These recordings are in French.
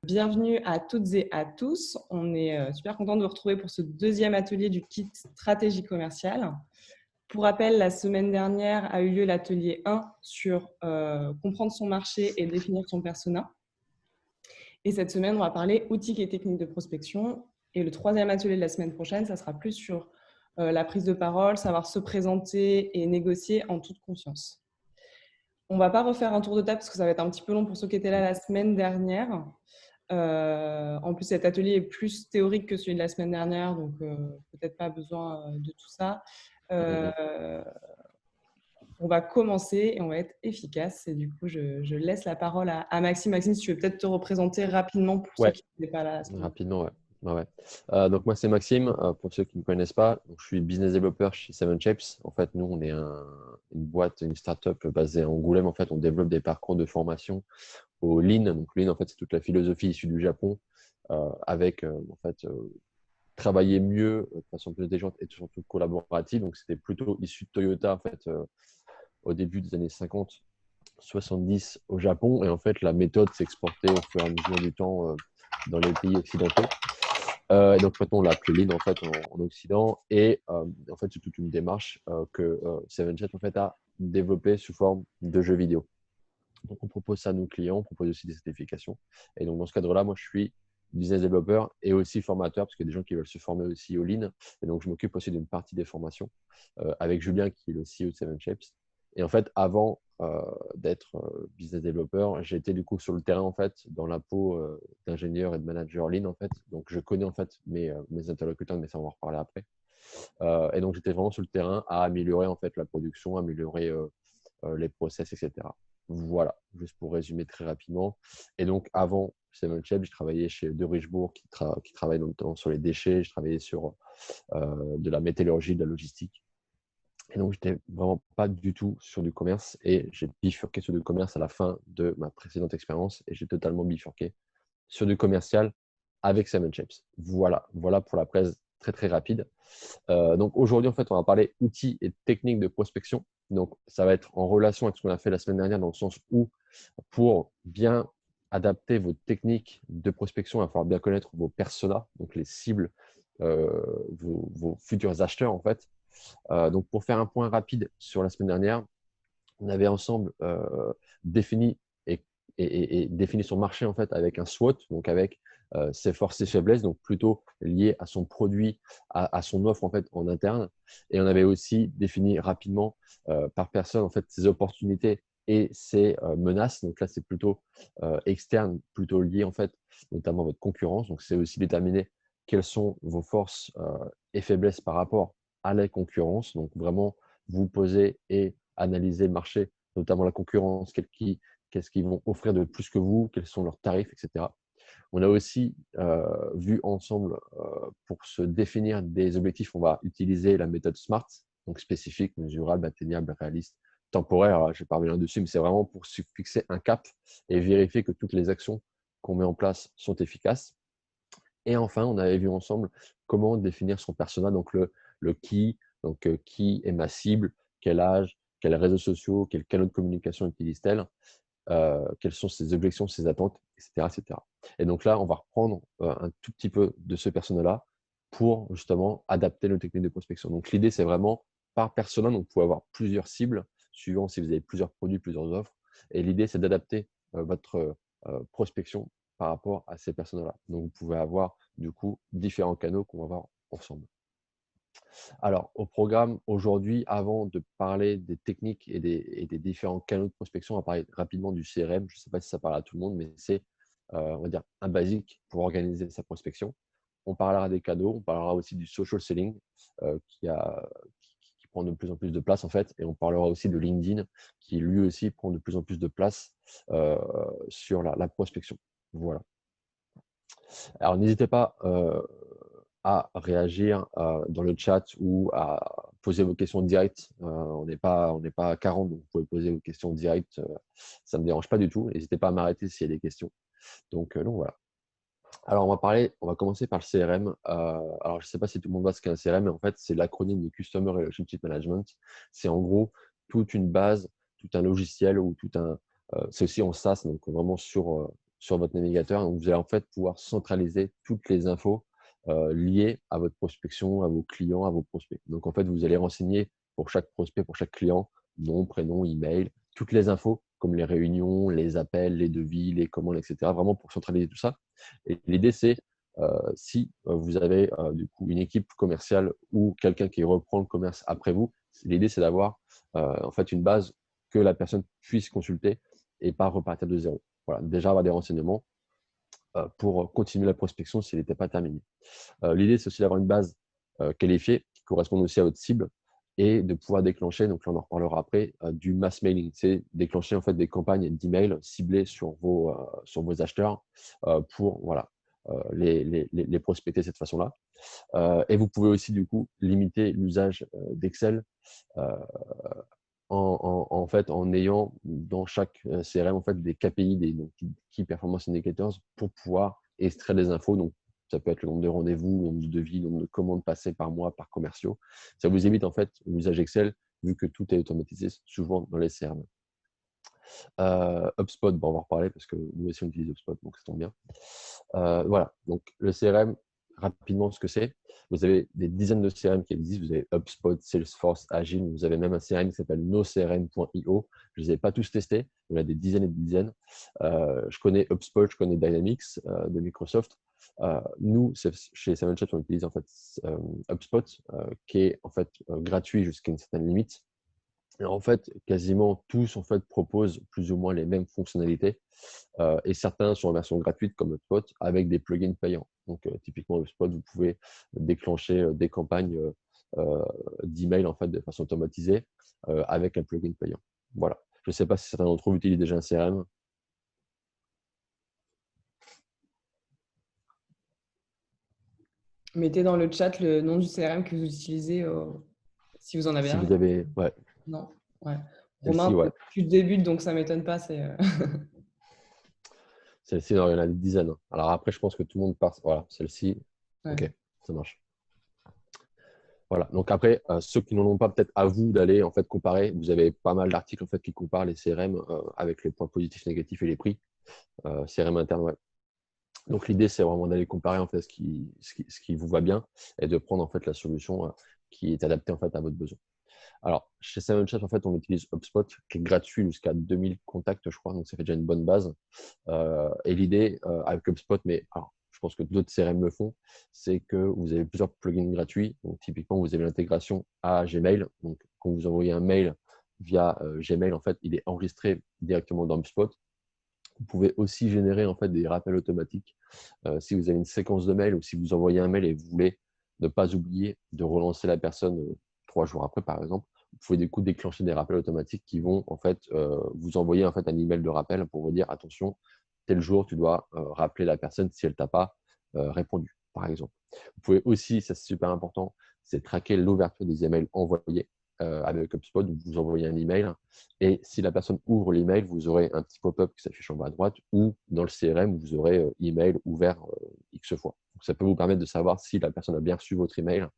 Bienvenue à toutes et à tous. On est super content de vous retrouver pour ce deuxième atelier du kit stratégie commerciale. Pour rappel, la semaine dernière a eu lieu l'atelier 1 sur comprendre son marché et définir son persona. Et cette semaine, on va parler outils et techniques de prospection. Et le troisième atelier de la semaine prochaine, ça sera plus sur la prise de parole, savoir se présenter et négocier en toute confiance. On ne va pas refaire un tour de table parce que ça va être un petit peu long pour ceux qui étaient là la semaine dernière. En plus, cet atelier est plus théorique que celui de la semaine dernière, donc peut-être pas besoin de tout ça. On va commencer et on va être efficace. Et du coup, je laisse la parole à Maxime. Maxime, si tu veux peut-être te représenter rapidement pour ceux Ouais, qui n'étaient pas là la semaine dernière. rapidement, ouais. Donc moi c'est Maxime, pour ceux qui ne me connaissent pas, donc, je suis business developer chez Seven Shapes. En fait, nous on est une boîte, une startup basée à Angoulême. En fait, on développe des parcours de formation au Lean. Donc Lean, en fait, c'est toute la philosophie issue du Japon, avec en fait travailler mieux de façon plus intelligente et surtout collaborative. Donc c'était plutôt issu de Toyota en fait au début des années 50, 70 au Japon. Et en fait, la méthode s'est exportée au fur et à mesure du temps dans les pays occidentaux. Et donc maintenant, on l'a appelé Lean en fait en Occident. Et en fait, c'est toute une démarche que Seven Chat en fait a développée sous forme de jeux vidéo. Donc on propose ça à nos clients, on propose aussi des certifications. Et donc dans ce cadre-là, moi je suis business developer et aussi formateur parce qu'il y a des gens qui veulent se former aussi au Lean. Et donc je m'occupe aussi d'une partie des formations avec Julien qui est le CEO de Seven Shapes. Et en fait, avant d'être business developer, j'ai été du coup sur le terrain en fait dans la peau d'ingénieur et de manager Lean en fait. Donc je connais en fait mes interlocuteurs, mais ça on va en reparler après. Et donc j'étais vraiment sur le terrain à améliorer en fait la production, améliorer les process, etc. Voilà, juste pour résumer très rapidement. Et donc avant Seven Shapes, je travaillais chez De Richebourg qui travaille sur les déchets, je travaillais sur de la métallurgie, de la logistique. Et donc, j'étais vraiment pas du tout sur du commerce et j'ai bifurqué sur du commerce à la fin de ma précédente expérience et j'ai totalement bifurqué sur du commercial avec Seven Shapes. Voilà pour la presse très très rapide. Donc aujourd'hui, en fait, on va parler outils et techniques de prospection. Donc, ça va être en relation avec ce qu'on a fait la semaine dernière dans le sens où pour bien adapter vos techniques de prospection, il va falloir bien connaître vos personas, donc les cibles, vos futurs acheteurs en fait. Donc, pour faire un point rapide sur la semaine dernière, on avait ensemble défini et défini son marché en fait avec un SWOT, donc avec ses forces et faiblesses, donc plutôt lié à son produit, à son offre en fait en interne. Et on avait aussi défini rapidement par personne en fait ses opportunités et ses menaces. Donc là, c'est plutôt externe, plutôt lié en fait notamment à votre concurrence. Donc c'est aussi déterminer quelles sont vos forces et faiblesses par rapport à la concurrence. Donc vraiment vous poser et analyser le marché, notamment la concurrence, qu'est-ce qu'ils vont offrir de plus que vous, quels sont leurs tarifs, etc. On a aussi vu ensemble, pour se définir des objectifs, on va utiliser la méthode SMART, donc spécifique, mesurable, atteignable, réaliste, temporaire. Je ne vais pas revenir dessus, mais c'est vraiment pour se fixer un cap et vérifier que toutes les actions qu'on met en place sont efficaces. Et enfin, on avait vu ensemble comment définir son persona, donc le qui, donc qui est ma cible, quel âge, quels réseaux sociaux, quels canaux de communication utilise-t-elle, quelles sont ses objections, ses attentes, etc., etc. Et donc là, on va reprendre un tout petit peu de ce persona-là pour justement adapter nos techniques de prospection. Donc l'idée, c'est vraiment par persona, donc vous pouvez avoir plusieurs cibles, suivant si vous avez plusieurs produits, plusieurs offres. Et l'idée, c'est d'adapter votre prospection par rapport à ces personas-là. Donc vous pouvez avoir du coup différents canaux qu'on va voir ensemble. Alors, au programme aujourd'hui, avant de parler des techniques et des différents canaux de prospection, on va parler rapidement du CRM. Je ne sais pas si ça parle à tout le monde, mais c'est, on va dire, un basique pour organiser sa prospection. On parlera des cadeaux, on parlera aussi du social selling qui prend de plus en plus de place en fait, et on parlera aussi de LinkedIn qui lui aussi prend de plus en plus de place sur la prospection. Voilà. Alors, n'hésitez pas à réagir dans le chat ou à poser vos questions directes. On n'est pas à 40, donc vous pouvez poser vos questions directes. Ça ne me dérange pas du tout. N'hésitez pas à m'arrêter s'il y a des questions. Donc voilà. Alors, on va commencer par le CRM. Alors, je ne sais pas si tout le monde voit ce qu'est un CRM, mais en fait, c'est l'acronyme de Customer Relationship Management. C'est en gros toute une base, tout un logiciel ou c'est aussi en SaaS, donc vraiment sur votre navigateur. Donc, vous allez en fait pouvoir centraliser toutes les infos liées à votre prospection, à vos clients, à vos prospects. Donc, en fait, vous allez renseigner pour chaque prospect, pour chaque client, nom, prénom, email, toutes les infos comme les réunions, les appels, les devis, les commandes, etc. Vraiment pour centraliser tout ça. Et l'idée, c'est si vous avez du coup une équipe commerciale ou quelqu'un qui reprend le commerce après vous, l'idée, c'est d'avoir en fait une base que la personne puisse consulter et pas repartir de zéro. Voilà, déjà avoir des renseignements pour continuer la prospection s'il n'était pas terminé. L'idée, c'est aussi d'avoir une base qualifiée qui correspond aussi à votre cible et de pouvoir déclencher, donc là on en reparlera après, du mass mailing. C'est déclencher en fait des campagnes d'email ciblées sur vos acheteurs pour voilà, les prospecter de cette façon-là. Et vous pouvez aussi du coup limiter l'usage d'Excel en fait, en ayant dans chaque CRM en fait, des KPI, donc Key Performance Indicators, pour pouvoir extraire des infos. Donc, ça peut être le nombre de rendez-vous, le nombre de devis, le nombre de commandes passées par mois, par commerciaux. Ça vous évite en fait l'usage Excel, vu que tout est automatisé souvent dans les CRM. HubSpot, bon, on va en reparler parce que nous aussi on utilise HubSpot, donc ça tombe bien. Voilà, donc le CRM, rapidement ce que c'est. Vous avez des dizaines de CRM qui existent. Vous avez HubSpot, Salesforce, Agile. Vous avez même un CRM qui s'appelle nocrm.io. Je ne les ai pas tous testés. Il y en a des dizaines et des dizaines. Je connais HubSpot, je connais Dynamics de Microsoft. Nous, chez 7Shops, on utilise en fait HubSpot, qui est en fait gratuit jusqu'à une certaine limite. Et en fait, quasiment tous en fait, proposent plus ou moins les mêmes fonctionnalités et certains sont en version gratuite comme HubSpot avec des plugins payants. Donc, typiquement, HubSpot, vous pouvez déclencher des campagnes d'email en fait, de façon automatisée avec un plugin payant. Voilà. Je ne sais pas si certains d'entre vous utilisent déjà un CRM. Mettez dans le chat le nom du CRM que vous utilisez si vous en avez Si un. vous avez, ouais, Non. Ouais. celle-ci, Romain, ouais. tu débutes, donc ça ne m'étonne pas. Celle-ci, il y en a des dizaines. Alors après, je pense que tout le monde part. Voilà, celle-ci, Ouais. ok, ça marche. Voilà. Donc après, ceux qui n'en ont pas, peut-être à vous d'aller en fait comparer. Vous avez pas mal d'articles en fait qui comparent les CRM avec les points positifs, négatifs et les prix. CRM interne, ouais. Donc l'idée, c'est vraiment d'aller comparer en fait ce qui vous va bien et de prendre en fait la solution qui est adaptée en fait à votre besoin. Alors chez 7Shops, en fait, on utilise HubSpot qui est gratuit jusqu'à 2000 contacts, je crois. Donc ça fait déjà une bonne base. Et l'idée avec HubSpot, mais alors, je pense que d'autres CRM le font, c'est que vous avez plusieurs plugins gratuits. Donc, typiquement, vous avez l'intégration à Gmail. Donc, quand vous envoyez un mail via Gmail, en fait, il est enregistré directement dans HubSpot. Vous pouvez aussi générer en fait des rappels automatiques. Si vous avez une séquence de mails ou si vous envoyez un mail et vous voulez ne pas oublier de relancer la personne 3 jours après, par exemple, vous pouvez du coup déclencher des rappels automatiques qui vont en fait vous envoyer en fait un email de rappel pour vous dire attention, tel jour tu dois rappeler la personne si elle t'a pas répondu, par exemple. Vous pouvez aussi, ça c'est super important, c'est traquer l'ouverture des emails envoyés avec HubSpot. Vous envoyez un email et si la personne ouvre l'email, vous aurez un petit pop-up qui s'affiche en bas à droite ou dans le CRM, vous aurez email ouvert X fois. Donc, ça peut vous permettre de savoir si la personne a bien reçu votre email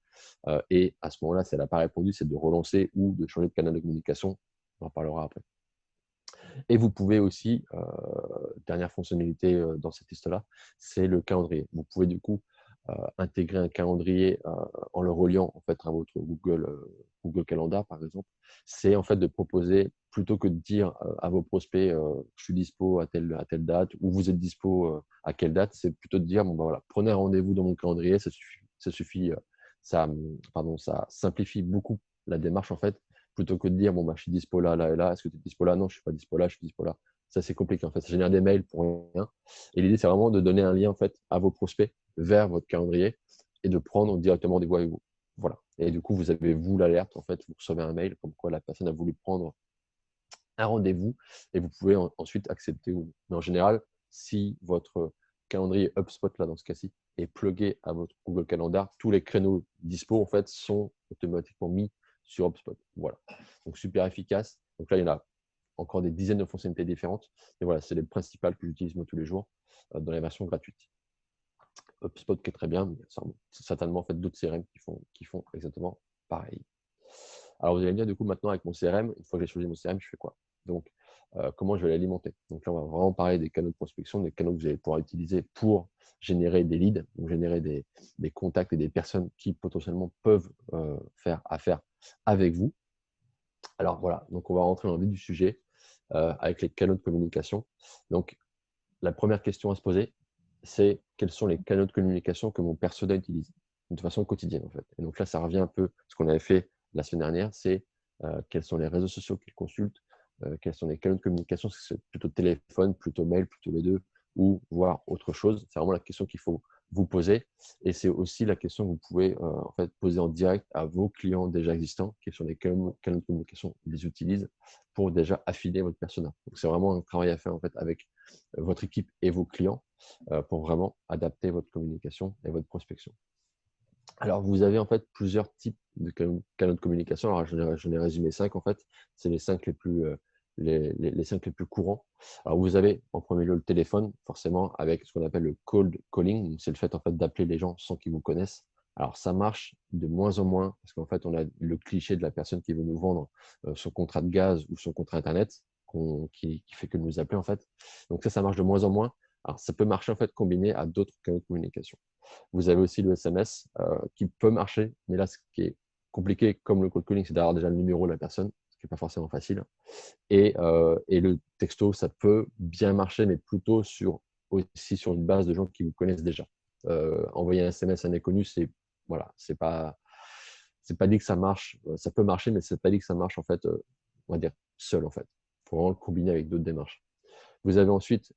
et à ce moment-là, si elle n'a pas répondu, c'est de relancer ou de changer de canal de communication. On en parlera après. Et vous pouvez aussi, dernière fonctionnalité dans cette liste-là, c'est le calendrier. Vous pouvez du coup intégrer un calendrier en le reliant en fait à votre Google Calendar par exemple. C'est en fait de proposer plutôt que de dire à vos prospects je suis dispo à telle date ou vous êtes dispo à quelle date, c'est plutôt de dire bon ben voilà, prenez un rendez-vous dans mon calendrier, ça suffit, ça simplifie beaucoup la démarche en fait plutôt que de dire bon bah je suis dispo là là et là, est-ce que tu es dispo là? Non, je suis pas dispo là, je suis dispo là. Ça c'est compliqué en fait, ça génère des mails pour rien. Et l'idée c'est vraiment de donner un lien en fait à vos prospects vers votre calendrier et de prendre directement rendez-vous avec vous. Voilà. Et du coup, vous avez vous l'alerte en fait, vous recevez un mail comme quoi la personne a voulu prendre un rendez-vous et vous pouvez ensuite accepter ou non. Mais en général, si votre calendrier HubSpot là dans ce cas-ci est plugué à votre Google Calendar, tous les créneaux dispo en fait sont automatiquement mis sur HubSpot. Voilà. Donc super efficace. Donc là, il y en a encore des dizaines de fonctionnalités différentes. Mais voilà, c'est les principales que j'utilise moi tous les jours dans les versions gratuites. HubSpot qui est très bien, mais c'est certainement en fait, d'autres CRM qui font exactement pareil. Alors vous allez me dire du coup maintenant avec mon CRM, une fois que j'ai choisi mon CRM, je fais quoi? Donc comment je vais l'alimenter. Donc là, on va vraiment parler des canaux de prospection, des canaux que vous allez pouvoir utiliser pour générer des leads, donc générer des contacts et des personnes qui potentiellement peuvent faire affaire avec vous. Alors voilà, donc on va rentrer dans le vif du sujet avec les canaux de communication. Donc la première question à se poser, c'est quels sont les canaux de communication que mon persona utilise de façon quotidienne en fait. Et donc là, ça revient un peu à ce qu'on avait fait la semaine dernière, c'est quels sont les réseaux sociaux qu'il consulte, quels sont les canaux de communication, c'est plutôt téléphone, plutôt mail, plutôt les deux, ou voir autre chose. C'est vraiment la question qu'il faut vous poser. Et c'est aussi la question que vous pouvez en fait poser en direct à vos clients déjà existants, quels sont les canaux de communication qu'ils les utilisent pour déjà affiner votre persona. Donc c'est vraiment un travail à faire en fait avec votre équipe et vos clients pour vraiment adapter votre communication et votre prospection. Alors, vous avez en fait plusieurs types de canaux de communication. Alors, j'en ai résumé 5 en fait. C'est les 5 les plus, les 5 les plus courants. Alors, vous avez en premier lieu le téléphone, forcément, avec ce qu'on appelle le cold calling. C'est le fait en fait d'appeler les gens sans qu'ils vous connaissent. Alors, ça marche de moins en moins parce qu'en fait, on a le cliché de la personne qui veut nous vendre son contrat de gaz ou son contrat Internet qui fait que nous appeler en fait. Donc, ça marche de moins en moins. Alors, ça peut marcher en fait combiné à d'autres canaux de communication. Vous avez aussi le SMS qui peut marcher, mais là, ce qui est compliqué, comme le cold calling, c'est d'avoir déjà le numéro de la personne, ce qui n'est pas forcément facile. Et le texto, ça peut bien marcher, mais plutôt aussi sur une base de gens qui vous connaissent déjà. Envoyer un SMS à un inconnu, voilà, c'est pas dit que ça marche. Ça peut marcher, mais c'est pas dit que ça marche en fait, on va dire seul en fait. Il faut vraiment le combiner avec d'autres démarches. Vous avez ensuite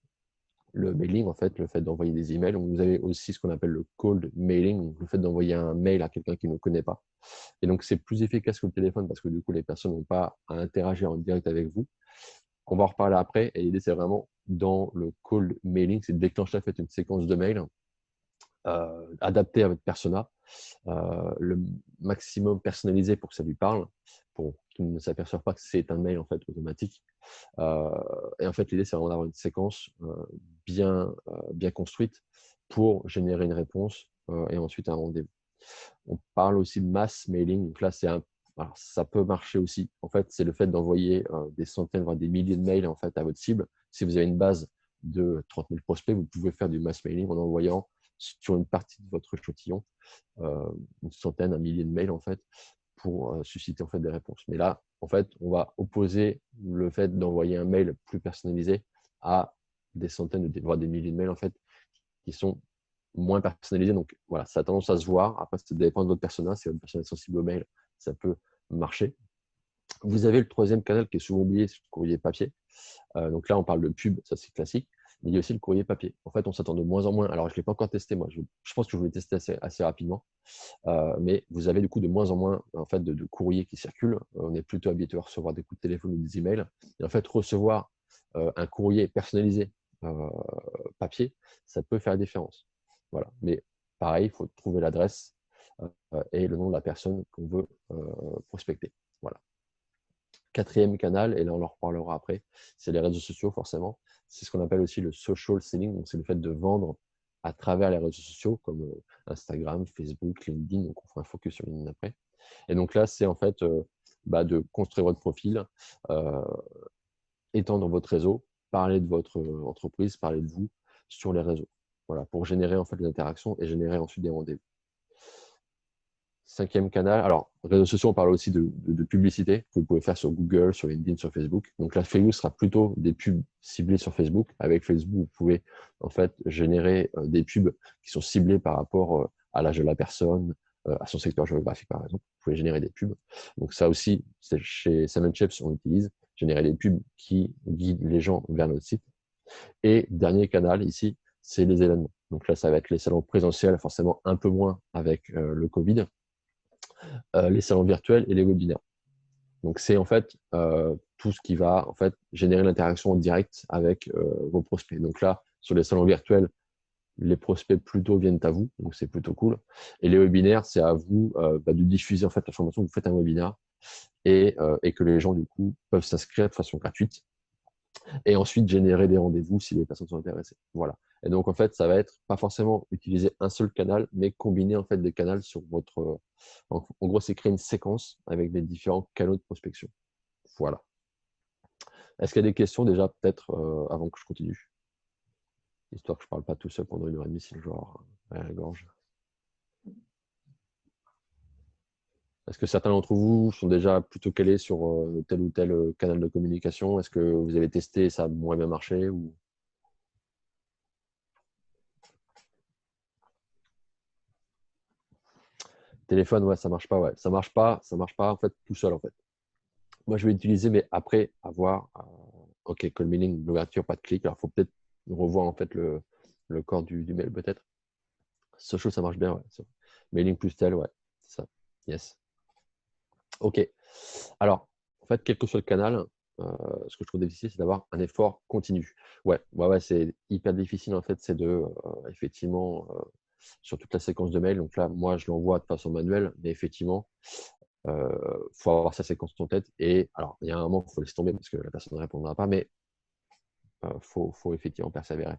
le mailing, en fait, le fait d'envoyer des emails. Donc, vous avez aussi ce qu'on appelle le cold mailing, donc le fait d'envoyer un mail à quelqu'un qui ne connaît pas. Et donc, c'est plus efficace que le téléphone parce que du coup, les personnes n'ont pas à interagir en direct avec vous. On va en reparler après. Et l'idée, c'est vraiment dans le cold mailing, c'est de déclencher en fait une séquence de mails adaptée à votre persona, le maximum personnalisé pour que ça lui parle, pour qu'il ne s'aperçoive pas que c'est un mail en fait automatique. Et en fait, l'idée, c'est vraiment d'avoir une séquence bien construite pour générer une réponse et ensuite un rendez-vous. On parle aussi de mass mailing. Donc là, alors, ça peut marcher aussi. En fait, c'est le fait d'envoyer des centaines, voire des milliers de mails en fait, à votre cible. Si vous avez une base de 30 000 prospects, vous pouvez faire du mass mailing en envoyant sur une partie de votre échantillon une centaine, un millier de mails en fait, pour susciter en fait des réponses. Mais là, en fait, on va opposer le fait d'envoyer un mail plus personnalisé à des centaines, voire des milliers de mails en fait, qui sont moins personnalisés. Donc voilà, ça a tendance à se voir. Après, ça dépend de votre persona. Si votre persona est sensible au mail, ça peut marcher. Vous avez le troisième canal qui est souvent oublié, c'est le courrier papier. Donc là, on parle de pub, ça c'est classique. Mais il y a aussi le courrier papier. En fait, on s'attend de moins en moins. Alors, je ne l'ai pas encore testé, moi. Je pense que je vais le tester assez rapidement. Mais vous avez du coup de moins en moins en fait, de courriers qui circulent. On est plutôt habitué à recevoir des coups de téléphone ou des emails. Et en fait, recevoir un courrier personnalisé papier, ça peut faire la différence. Voilà. Mais pareil, il faut trouver l'adresse et le nom de la personne qu'on veut prospecter. Voilà. Quatrième canal, et là on en reparlera après, c'est les réseaux sociaux forcément. C'est ce qu'on appelle aussi le social selling, donc c'est le fait de vendre à travers les réseaux sociaux comme Instagram, Facebook, LinkedIn, donc on fera un focus sur LinkedIn après. Et donc là, c'est en fait de construire votre profil, étendre votre réseau, parler de votre entreprise, parler de vous sur les réseaux. Voilà, pour générer en fait des interactions et générer ensuite des rendez-vous. Cinquième canal, alors réseaux sociaux, on parle aussi de publicité que vous pouvez faire sur Google, sur LinkedIn, sur Facebook. Donc la Facebook sera plutôt des pubs ciblées sur Facebook. Avec Facebook, vous pouvez en fait générer des pubs qui sont ciblées par rapport à l'âge de la personne, à son secteur géographique par exemple. Vous pouvez générer des pubs. Donc ça aussi, chez Sam & Chaps, on utilise générer des pubs qui guident les gens vers notre site. Et dernier canal ici, c'est les événements. Donc là, ça va être les salons présentiels, forcément un peu moins avec le Covid. Les salons virtuels et les webinaires. Donc, c'est en fait tout ce qui va en fait générer l'interaction en direct avec vos prospects. Donc là, sur les salons virtuels, les prospects plutôt viennent à vous, donc c'est plutôt cool. Et les webinaires, c'est à vous de diffuser en fait l'information. Vous faites un webinaire et que les gens du coup peuvent s'inscrire de façon gratuite et ensuite générer des rendez-vous si les personnes sont intéressées. Voilà. Et donc, en fait, ça va être pas forcément utiliser un seul canal, mais combiner en fait des canaux sur votre. En gros, c'est créer une séquence avec les différents canaux de prospection. Voilà. Est-ce qu'il y a des questions déjà, peut-être, avant que je continue? Histoire que je ne parle pas tout seul pendant 1 h 30 si le genre à la gorge. Est-ce que certains d'entre vous sont déjà plutôt calés sur tel ou tel canal de communication? Est-ce que vous avez testé et ça a moins bien marché ou... Téléphone, ouais, ça marche pas, ouais. Ça marche pas en fait tout seul en fait. Moi, je vais l'utiliser, mais après avoir, OK, call mailing, l'ouverture, pas de clic. Alors, il faut peut-être revoir en fait le corps du mail peut-être. Social, ça marche bien, ouais. Mailing plus tel, ouais, c'est ça. Yes. OK. Alors, en fait, quel que soit le canal, ce que je trouve difficile, c'est d'avoir un effort continu. Ouais, c'est hyper difficile en fait, c'est de effectivement sur toute la séquence de mail. Donc là, moi, je l'envoie de façon manuelle, mais effectivement, faut avoir sa séquence en tête. Et alors, il y a un moment, il faut laisser tomber parce que la personne ne répondra pas, mais faut effectivement persévérer.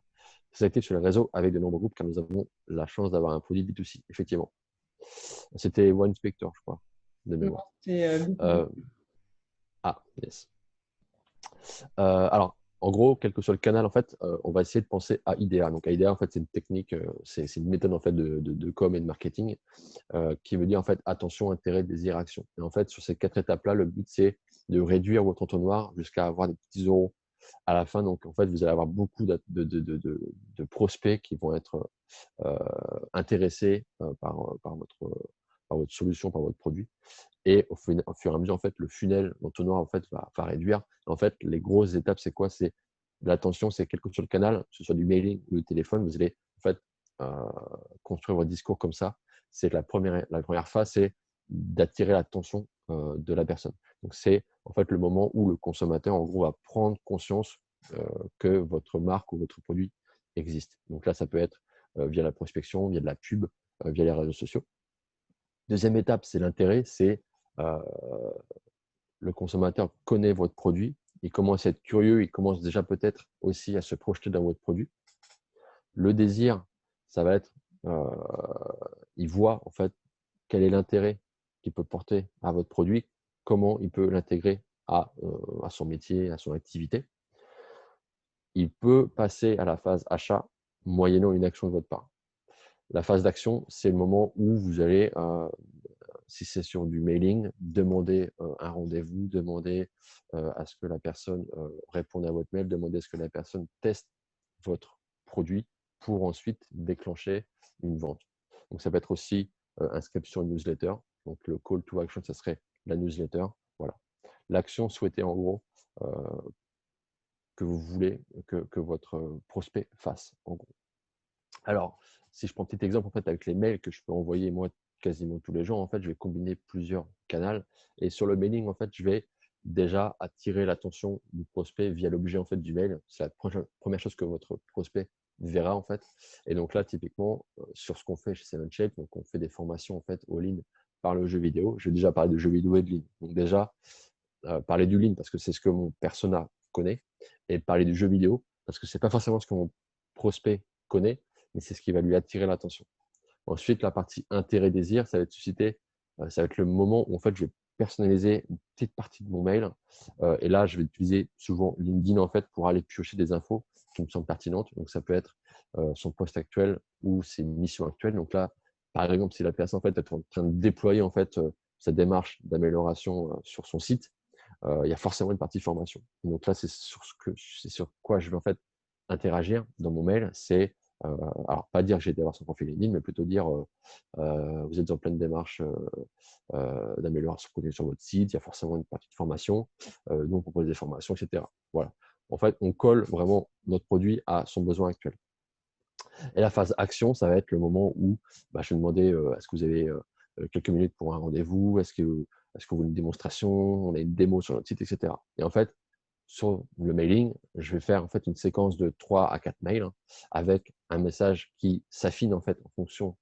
C'est actif sur le réseau avec de nombreux groupes car nous avons la chance d'avoir un produit B2C, effectivement. C'était One Spector, je crois, de Non, mémoire. c'est Euh, yes. Alors, en gros, quel que soit le canal, en fait, on va essayer de penser à IDEA. Donc, IDEA, en fait, c'est une technique, c'est une méthode en fait de com et de marketing qui veut dire en fait attention, intérêt, désir, action. Et en fait, sur ces 4 étapes-là, le but c'est de réduire votre entonnoir jusqu'à avoir des petits euros à la fin. Donc, en fait, vous allez avoir beaucoup de prospects qui vont être intéressés par votre solution, par votre produit. Et au fur et à mesure, en fait, le funnel, l'entonnoir, en fait, va réduire. En fait, les grosses étapes, c'est quoi? C'est l'attention, c'est quel que soit le canal, que ce soit du mailing ou du téléphone, vous allez en fait construire votre discours comme ça. C'est la première phase, c'est d'attirer l'attention de la personne. Donc, c'est en fait le moment où le consommateur, en gros, va prendre conscience que votre marque ou votre produit existe. Donc là, ça peut être via la prospection, via de la pub, via les réseaux sociaux. Deuxième étape, c'est l'intérêt, c'est le consommateur connaît votre produit, il commence à être curieux, il commence déjà peut-être aussi à se projeter dans votre produit. Le désir, ça va être, il voit en fait quel est l'intérêt qu'il peut porter à votre produit, comment il peut l'intégrer à son métier, à son activité. Il peut passer à la phase achat moyennant une action de votre part. La phase d'action, c'est le moment où vous allez si c'est sur du mailing, demandez un rendez-vous, demandez à ce que la personne réponde à votre mail, demandez à ce que la personne teste votre produit pour ensuite déclencher une vente. Donc, ça peut être aussi inscription à une newsletter. Donc, le call to action, ça serait la newsletter. Voilà. L'action souhaitée, en gros, que vous voulez que votre prospect fasse, en gros. Alors, si je prends un petit exemple en fait, avec les mails que je peux envoyer moi quasiment tous les jours, en fait, je vais combiner plusieurs canaux. Et sur le mailing, en fait, je vais déjà attirer l'attention du prospect via l'objet en fait, du mail. C'est la première chose que votre prospect verra en fait. Et donc là, typiquement, sur ce qu'on fait chez Seven Shape, donc on fait des formations en fait all-in par le jeu vidéo. Je vais déjà parler de jeux vidéo et de ligne. Donc déjà, parler du ligne parce que c'est ce que mon persona connaît et parler du jeu vidéo parce que c'est pas forcément ce que mon prospect connaît, mais c'est ce qui va lui attirer l'attention. Ensuite, la partie intérêt-désir, ça va être suscité, ça va être le moment où en fait je vais personnaliser une petite partie de mon mail. Et là, je vais utiliser souvent LinkedIn en fait pour aller piocher des infos qui me semblent pertinentes. Donc, ça peut être son poste actuel ou ses missions actuelles. Donc là, par exemple, si la personne en fait est en train de déployer en fait sa démarche d'amélioration sur son site, il y a forcément une partie formation. Donc là, c'est sur quoi je vais en fait interagir dans mon mail. C'est alors pas dire que j'ai été voir son profil LinkedIn, mais plutôt dire vous êtes en pleine démarche d'amélioration continue sur votre site. Il y a forcément une partie de formation. Nous on propose des formations, etc. Voilà. En fait, on colle vraiment notre produit à son besoin actuel. Et la phase action, ça va être le moment où je vais demander est-ce que vous avez quelques minutes pour un rendez-vous, est-ce que vous voulez une démonstration, on a une démo sur notre site, etc. Et en fait, sur le mailing, je vais faire en fait une séquence de 3 à 4 mails avec un message qui s'affine en fait en fonction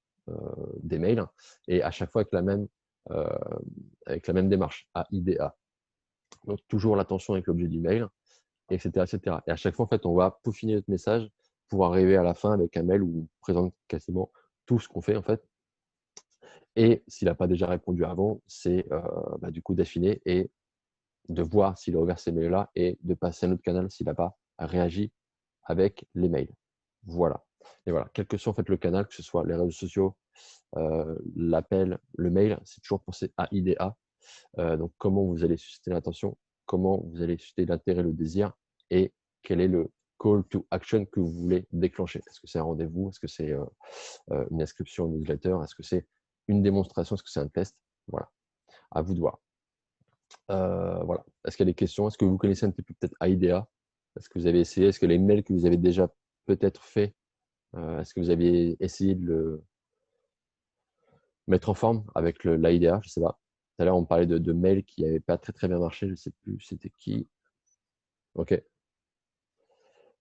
des mails et à chaque fois euh, avec la même démarche, AIDA. Donc toujours l'attention avec l'objet du mail, etc., etc. Et à chaque fois, en fait, on va peaufiner notre message pour arriver à la fin avec un mail où on présente quasiment tout ce qu'on fait en fait. Et s'il n'a pas déjà répondu avant, c'est du coup d'affiner et de voir s'il a ouvert ces mails-là et de passer à un autre canal s'il n'a pas réagi avec les mails. Voilà. Et voilà, quel que soit en fait le canal, que ce soit les réseaux sociaux, l'appel, le mail, c'est toujours pensé à IDA. Donc, comment vous allez susciter l'attention, comment vous allez susciter l'intérêt, le désir et quel est le call to action que vous voulez déclencher. Est-ce que c'est un rendez-vous? Est-ce que c'est une inscription au newsletter? Est-ce que c'est une démonstration? Est-ce que c'est un test? Voilà, à vous de voir. Voilà. Est-ce qu'il y a des questions? Est-ce que vous connaissez un petit peu peut-être IDEA? Est-ce que vous avez essayé? Est-ce que les mails que vous avez déjà peut-être fait, est-ce que vous avez essayé de le mettre en forme avec l'IDEA? Je ne sais pas. Tout à l'heure, on parlait de mails qui n'avaient pas très très bien marché. Je ne sais plus c'était qui. Ok.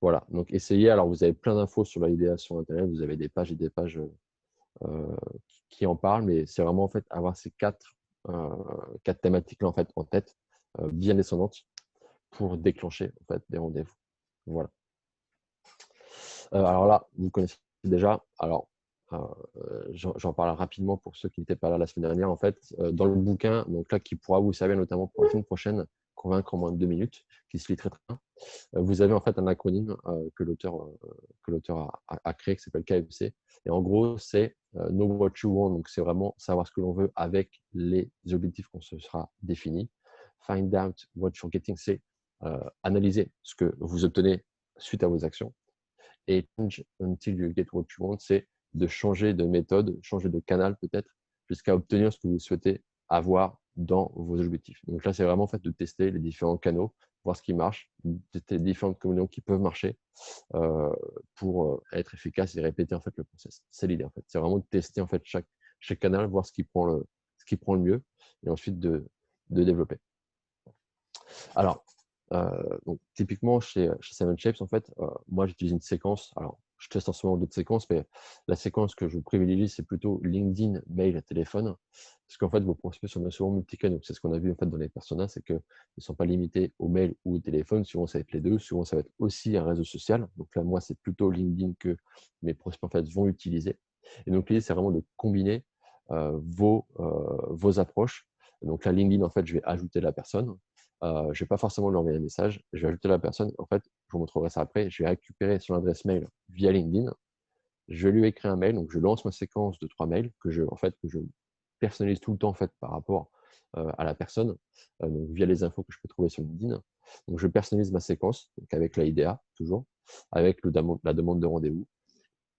Voilà. Donc, essayez. Alors, vous avez plein d'infos sur l'IDEA sur Internet. Vous avez des pages et des pages qui en parlent, mais c'est vraiment en fait avoir ces quatre thématiques-là en fait en tête, bien descendantes, pour déclencher en fait des rendez-vous. Voilà. Alors là, vous connaissez déjà. Alors, j'en parle rapidement pour ceux qui n'étaient pas là la semaine dernière. En fait, dans le bouquin, donc là, qui pourra vous servir notamment pour la semaine prochaine, convaincre en moins de 2 minutes, qui se lit très très bien. Vous avez en fait un acronyme que l'auteur a créé, qui s'appelle KMC. Et en gros, c'est Know What You Want. Donc, c'est vraiment savoir ce que l'on veut avec les objectifs qu'on se sera définis. Find out what you're getting, c'est analyser ce que vous obtenez suite à vos actions. Et change until you get what you want, c'est de changer de méthode, changer de canal peut-être, jusqu'à obtenir ce que vous souhaitez avoir dans vos objectifs. Donc là, c'est vraiment en fait de tester les différents canaux, voir ce qui marche, tester les différentes combinaisons qui peuvent marcher pour être efficace et répéter en fait le process. C'est l'idée en fait. C'est vraiment de tester en fait chaque canal, voir ce qui prend le mieux et ensuite de développer. Alors, donc, typiquement, chez Seven Shapes, en fait, moi, j'utilise une séquence. Alors, je teste en ce moment d'autres séquences, mais la séquence que je privilégie, c'est plutôt LinkedIn, mail, téléphone. Parce qu'en fait, vos prospects sont bien souvent multicanaux. C'est ce qu'on a vu en fait dans les personas, c'est qu'ils ne sont pas limités au mail ou au téléphone. Souvent, ça va être les deux. Souvent, ça va être aussi un réseau social. Donc là, moi, c'est plutôt LinkedIn que mes prospects en fait, vont utiliser. Et donc, l'idée, c'est vraiment de combiner vos approches. Donc là, LinkedIn, en fait, je vais ajouter la personne. Je ne vais pas forcément lui envoyer un message. Je vais ajouter la personne. En fait, je vous montrerai ça après. Je vais récupérer son adresse mail via LinkedIn. Je lui écris un mail. Donc, je lance ma séquence de 3 mails que je personnalise tout le temps en fait, par rapport à la personne, donc via les infos que je peux trouver sur LinkedIn. Donc, je personnalise ma séquence donc avec l'IDEA, toujours, avec la demande de rendez-vous.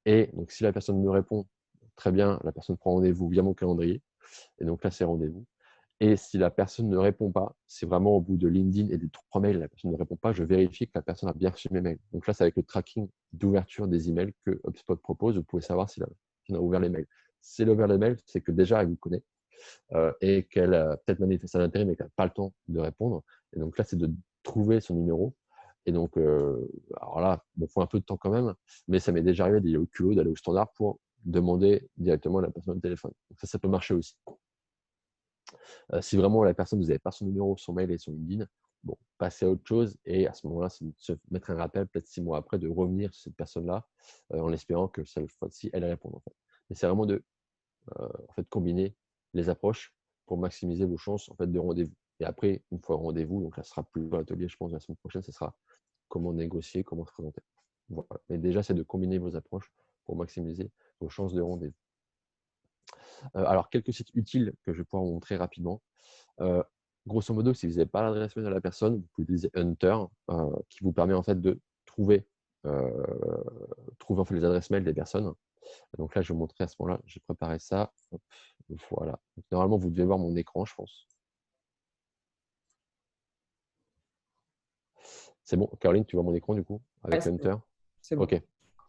Et donc, si la personne me répond, très bien, la personne prend rendez-vous via mon calendrier. Et donc là, c'est rendez-vous. Et si la personne ne répond pas, c'est vraiment au bout de LinkedIn et des 3 mails, la personne ne répond pas, je vérifie que la personne a bien reçu mes mails. Donc là, c'est avec le tracking d'ouverture des emails que HubSpot propose. Vous pouvez savoir si la personne a ouvert les mails. Si elle a ouvert les mails, c'est que déjà, elle vous connaît et qu'elle a peut-être manifesté un intérêt, mais qu'elle n'a pas le temps de répondre. Et donc là, c'est de trouver son numéro. Et donc, alors là, il faut un peu de temps quand même, mais ça m'est déjà arrivé d'aller au culot, d'aller au standard pour demander directement à la personne au téléphone. Donc ça peut marcher aussi. Si vraiment la personne, vous n'avez pas son numéro, son mail et son LinkedIn, bon, passez à autre chose et à ce moment-là, c'est de se mettre un rappel peut-être 6 mois après de revenir sur cette personne-là en espérant que cette fois-ci, elle réponde. En fait. Mais c'est vraiment de en fait, combiner les approches pour maximiser vos chances en fait, de rendez-vous. Et après, une fois rendez-vous, donc là, ce sera plus dans l'atelier, je pense, la semaine prochaine, ce sera comment négocier, comment se présenter. Voilà. Mais déjà, c'est de combiner vos approches pour maximiser vos chances de rendez-vous. Alors, quelques sites utiles que je vais pouvoir vous montrer rapidement. Grosso modo, si vous n'avez pas l'adresse mail de la personne, vous pouvez utiliser Hunter, qui vous permet en fait de trouver en fait les adresses mail des personnes. Donc là, je vais vous montrer à ce moment-là. J'ai préparé ça. Hop, voilà. Donc, normalement, vous devez voir mon écran, je pense. C'est bon, Caroline, tu vois mon écran du coup avec Hunter? C'est bon. Ok,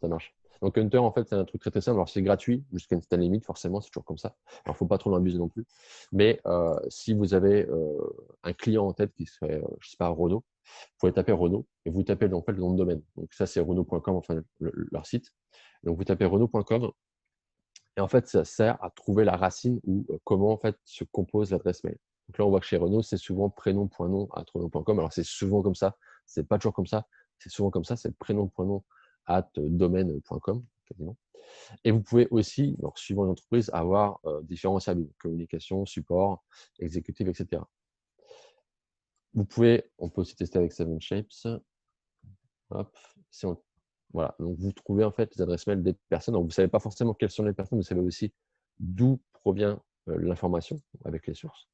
ça marche. Donc Hunter, en fait, c'est un truc très très simple. Alors c'est gratuit jusqu'à une certaine limite, forcément, c'est toujours comme ça. Alors il ne faut pas trop l'abuser non plus. Mais si vous avez un client en tête qui serait, je ne sais pas, Renault, vous pouvez taper Renault et vous tapez en fait, le nom de domaine. Donc ça, c'est Renault.com, enfin leur site. Donc vous tapez Renault.com et en fait, ça sert à trouver la racine ou comment en fait se compose l'adresse mail. Donc là, on voit que chez Renault, c'est souvent prénom.nom@renault.com. Alors c'est souvent comme ça, c'est pas toujours comme ça, c'est souvent comme ça, c'est prénom.nom@domaine.com quasiment. Et vous pouvez aussi, donc, suivant l'entreprise, avoir différents services, communication, support, exécutif, etc. On peut aussi tester avec 7Shapes. Hop, voilà, donc vous trouvez en fait les adresses mail des personnes. Donc vous ne savez pas forcément quelles sont les personnes, vous savez aussi d'où provient l'information avec les sources.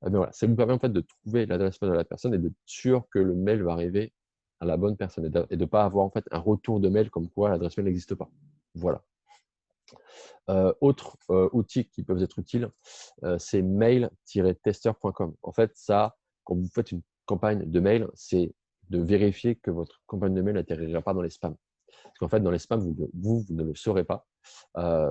Mais voilà, ça vous permet en fait de trouver l'adresse mail de la personne et d'être sûr que le mail va arriver à la bonne personne et de ne pas avoir en fait un retour de mail comme quoi l'adresse mail n'existe pas. Voilà. Autres outils qui peuvent être utiles, c'est mail-tester.com. En fait, ça, quand vous faites une campagne de mail, c'est de vérifier que votre campagne de mail n'atterrira pas dans les spams. Parce qu'en fait, dans les spams, vous ne le saurez pas.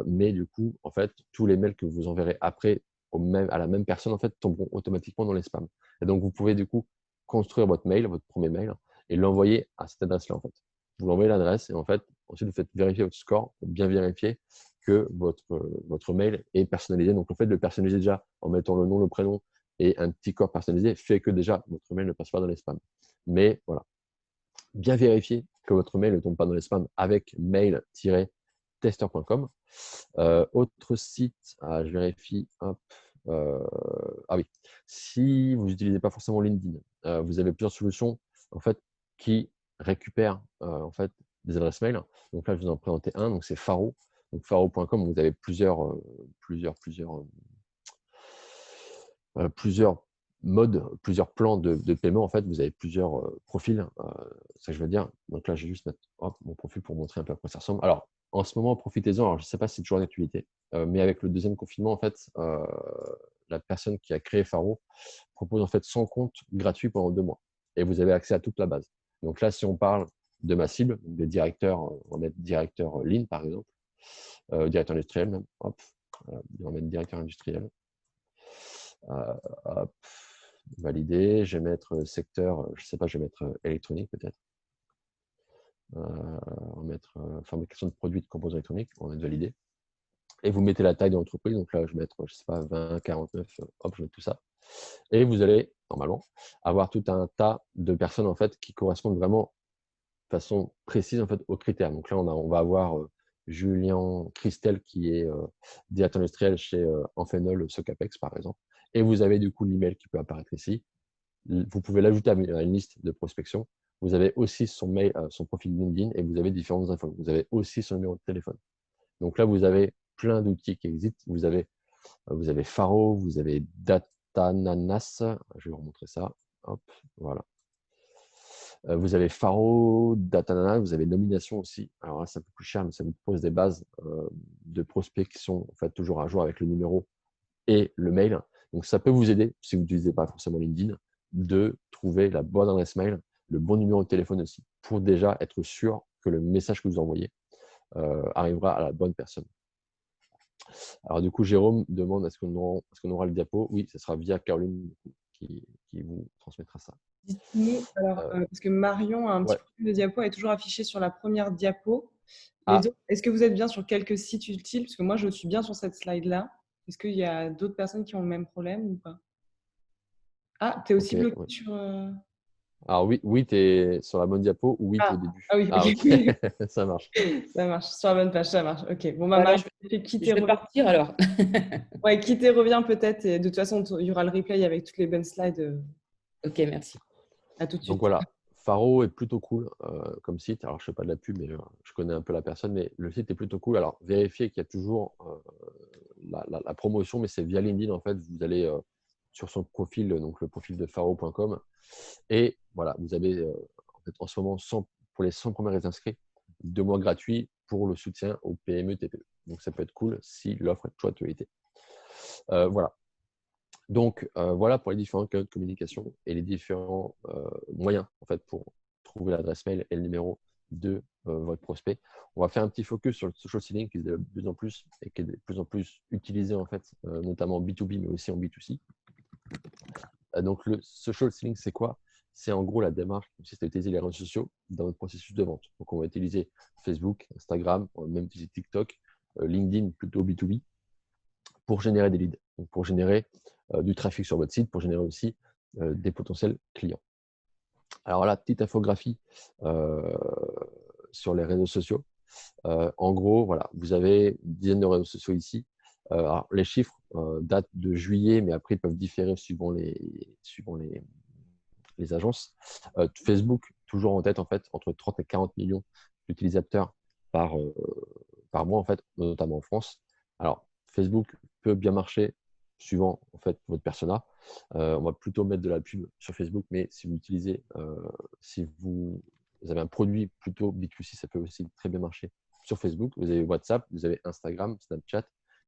Mais du coup, en fait, tous les mails que vous enverrez après à la même personne, en fait, tomberont automatiquement dans les spams. Et donc, vous pouvez du coup construire votre mail, votre premier mail, et l'envoyer à cette adresse-là, en fait. Vous l'envoyez l'adresse et en fait, ensuite, vous faites vérifier votre score pour bien vérifier que votre mail est personnalisé. Donc, le fait de le personnaliser déjà en mettant le nom, le prénom et un petit corps personnalisé fait que déjà, votre mail ne passe pas dans les spams. Mais voilà, bien vérifier que votre mail ne tombe pas dans les spams avec mail-tester.com. Autre site, je vérifie, hop, ah oui, si vous n'utilisez pas forcément LinkedIn, vous avez plusieurs solutions en fait, qui récupèrent en fait, des adresses mail. Donc là, je vais vous en présenter un, donc c'est Faro. Donc Faro.com, vous avez plusieurs modes, plusieurs plans de paiement. En fait, vous avez plusieurs profils, c'est ça que je veux dire. Donc là, je vais juste mettre mon profil pour montrer un peu à quoi ça ressemble. Alors, en ce moment, profitez-en. Alors, je ne sais pas si c'est toujours d'actualité, mais avec le deuxième confinement, en fait, la personne qui a créé Faro propose en fait 100 comptes gratuits pendant 2 mois. Et vous avez accès à toute la base. Donc là, si on parle de ma cible, des directeurs, on va mettre directeur Lean, par exemple, directeur industriel même, hop, on va mettre directeur industriel. Hop, valider. Je vais mettre secteur, je ne sais pas, je vais mettre électronique peut-être. On va mettre fabrication de produits de composants électroniques. On va mettre validé. Et vous mettez la taille de l'entreprise. Donc là, je vais mettre, je ne sais pas, 20, 49, hop, je mets tout ça. Et vous allez, normalement, avoir tout un tas de personnes en fait qui correspondent vraiment de façon précise en fait aux critères. Donc là, on va avoir Julien Christel qui est directeur industriel chez Amphenol Socapex par exemple. Et vous avez du coup l'email qui peut apparaître ici. Vous pouvez l'ajouter à une liste de prospection. Vous avez aussi son mail, son profil LinkedIn et vous avez différentes infos. Vous avez aussi son numéro de téléphone. Donc là, vous avez plein d'outils qui existent. Vous avez Faro, vous avez Datananas. Je vais vous remontrer ça. Hop, voilà. Vous avez Faro, Datananas, vous avez Nomination aussi. Alors là, c'est un peu plus cher, mais ça vous propose des bases de prospection en fait, toujours à jour avec le numéro et le mail. Donc, ça peut vous aider, si vous n'utilisez pas forcément LinkedIn, de trouver la bonne adresse mail, le bon numéro de téléphone aussi, pour déjà être sûr que le message que vous envoyez arrivera à la bonne personne. Alors, du coup, Jérôme demande est-ce qu'on aura le diapo? Oui, ce sera via Caroline qui vous transmettra ça. Dites-nous, alors, parce que Marion a un petit profil de diapo, elle est toujours affichée sur la première diapo. Est-ce que vous êtes bien sur quelques sites utiles? Parce que moi, je suis bien sur cette slide-là. Est-ce qu'il y a d'autres personnes qui ont le même problème ou pas? Ah, tu es aussi bloqué sur… Alors oui, tu es sur la bonne diapo ou oui, tu es au début. Ah oui, ok, ça marche. Ça marche, sur la bonne page, ça marche. Ok, bon, voilà, Marion, je vais partir alors. Ouais, quitte et reviens peut-être. Et de toute façon, il y aura le replay avec toutes les bonnes slides. Ok, merci. À tout de suite. Donc voilà, Faro est plutôt cool comme site. Alors, je ne fais pas de la pub, mais je connais un peu la personne, mais le site est plutôt cool. Alors, vérifiez qu'il y a toujours la promotion, mais c'est via LinkedIn. En fait, vous allez sur son profil, donc le profil de faro.com. Et voilà, vous avez en ce moment, pour les 100 premiers inscrits, 2 mois gratuits pour le soutien au PME TPE. Donc, ça peut être cool si l'offre est de choix d'actualité. Voilà. Donc, voilà pour les différents canaux de communication et les différents moyens en fait, pour trouver l'adresse mail et le numéro de votre prospect. On va faire un petit focus sur le social selling qui est de plus en plus et qui est de plus en plus utilisé en fait, notamment en B2B mais aussi en B2C. Donc, le social selling, c'est quoi? C'est en gros la démarche qui consiste à utiliser les réseaux sociaux dans notre processus de vente. Donc, on va utiliser Facebook, Instagram, on va même utiliser TikTok, LinkedIn plutôt B2B pour générer des leads, donc pour générer du trafic sur votre site, pour générer aussi des potentiels clients. Alors là, petite infographie sur les réseaux sociaux. En gros, voilà, vous avez une dizaine de réseaux sociaux ici. Alors, les chiffres datent de juillet, mais après, ils peuvent différer suivant les les agences. Facebook, toujours en tête, en fait, entre 30 et 40 millions d'utilisateurs par, par mois, en fait, notamment en France. Alors, Facebook peut bien marcher suivant en fait, votre persona. On va plutôt mettre de la pub sur Facebook, mais si vous utilisez, si vous avez un produit plutôt B2C, ça peut aussi très bien marcher sur Facebook. Vous avez WhatsApp, vous avez Instagram, Snapchat,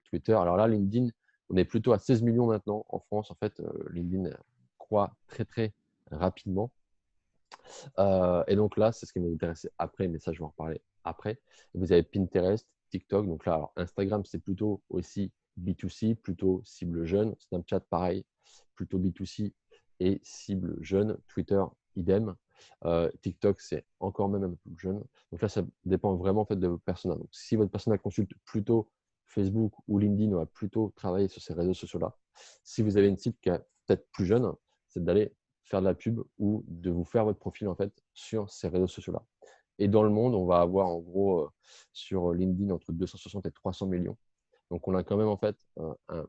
Twitter. Alors là, LinkedIn, on est plutôt à 16 millions maintenant en France. En fait, LinkedIn croît très, très rapidement. Et donc là, c'est ce qui m'a intéressé après, mais ça, je vais en reparler après. Vous avez Pinterest, TikTok. Donc là, alors Instagram, c'est plutôt aussi B2C, plutôt cible jeune. Snapchat, pareil, plutôt B2C et cible jeune. Twitter, idem. TikTok, c'est encore même un peu plus jeune. Donc là, ça dépend vraiment en fait, de votre persona. Donc si votre persona consulte plutôt Facebook ou LinkedIn, on va plutôt travailler sur ces réseaux sociaux-là. Si vous avez une cible qui est peut-être plus jeune, c'est d'aller faire de la pub ou de vous faire votre profil en fait sur ces réseaux sociaux-là. Et dans le monde, on va avoir en gros sur LinkedIn entre 260 et 300 millions. Donc on a quand même en fait un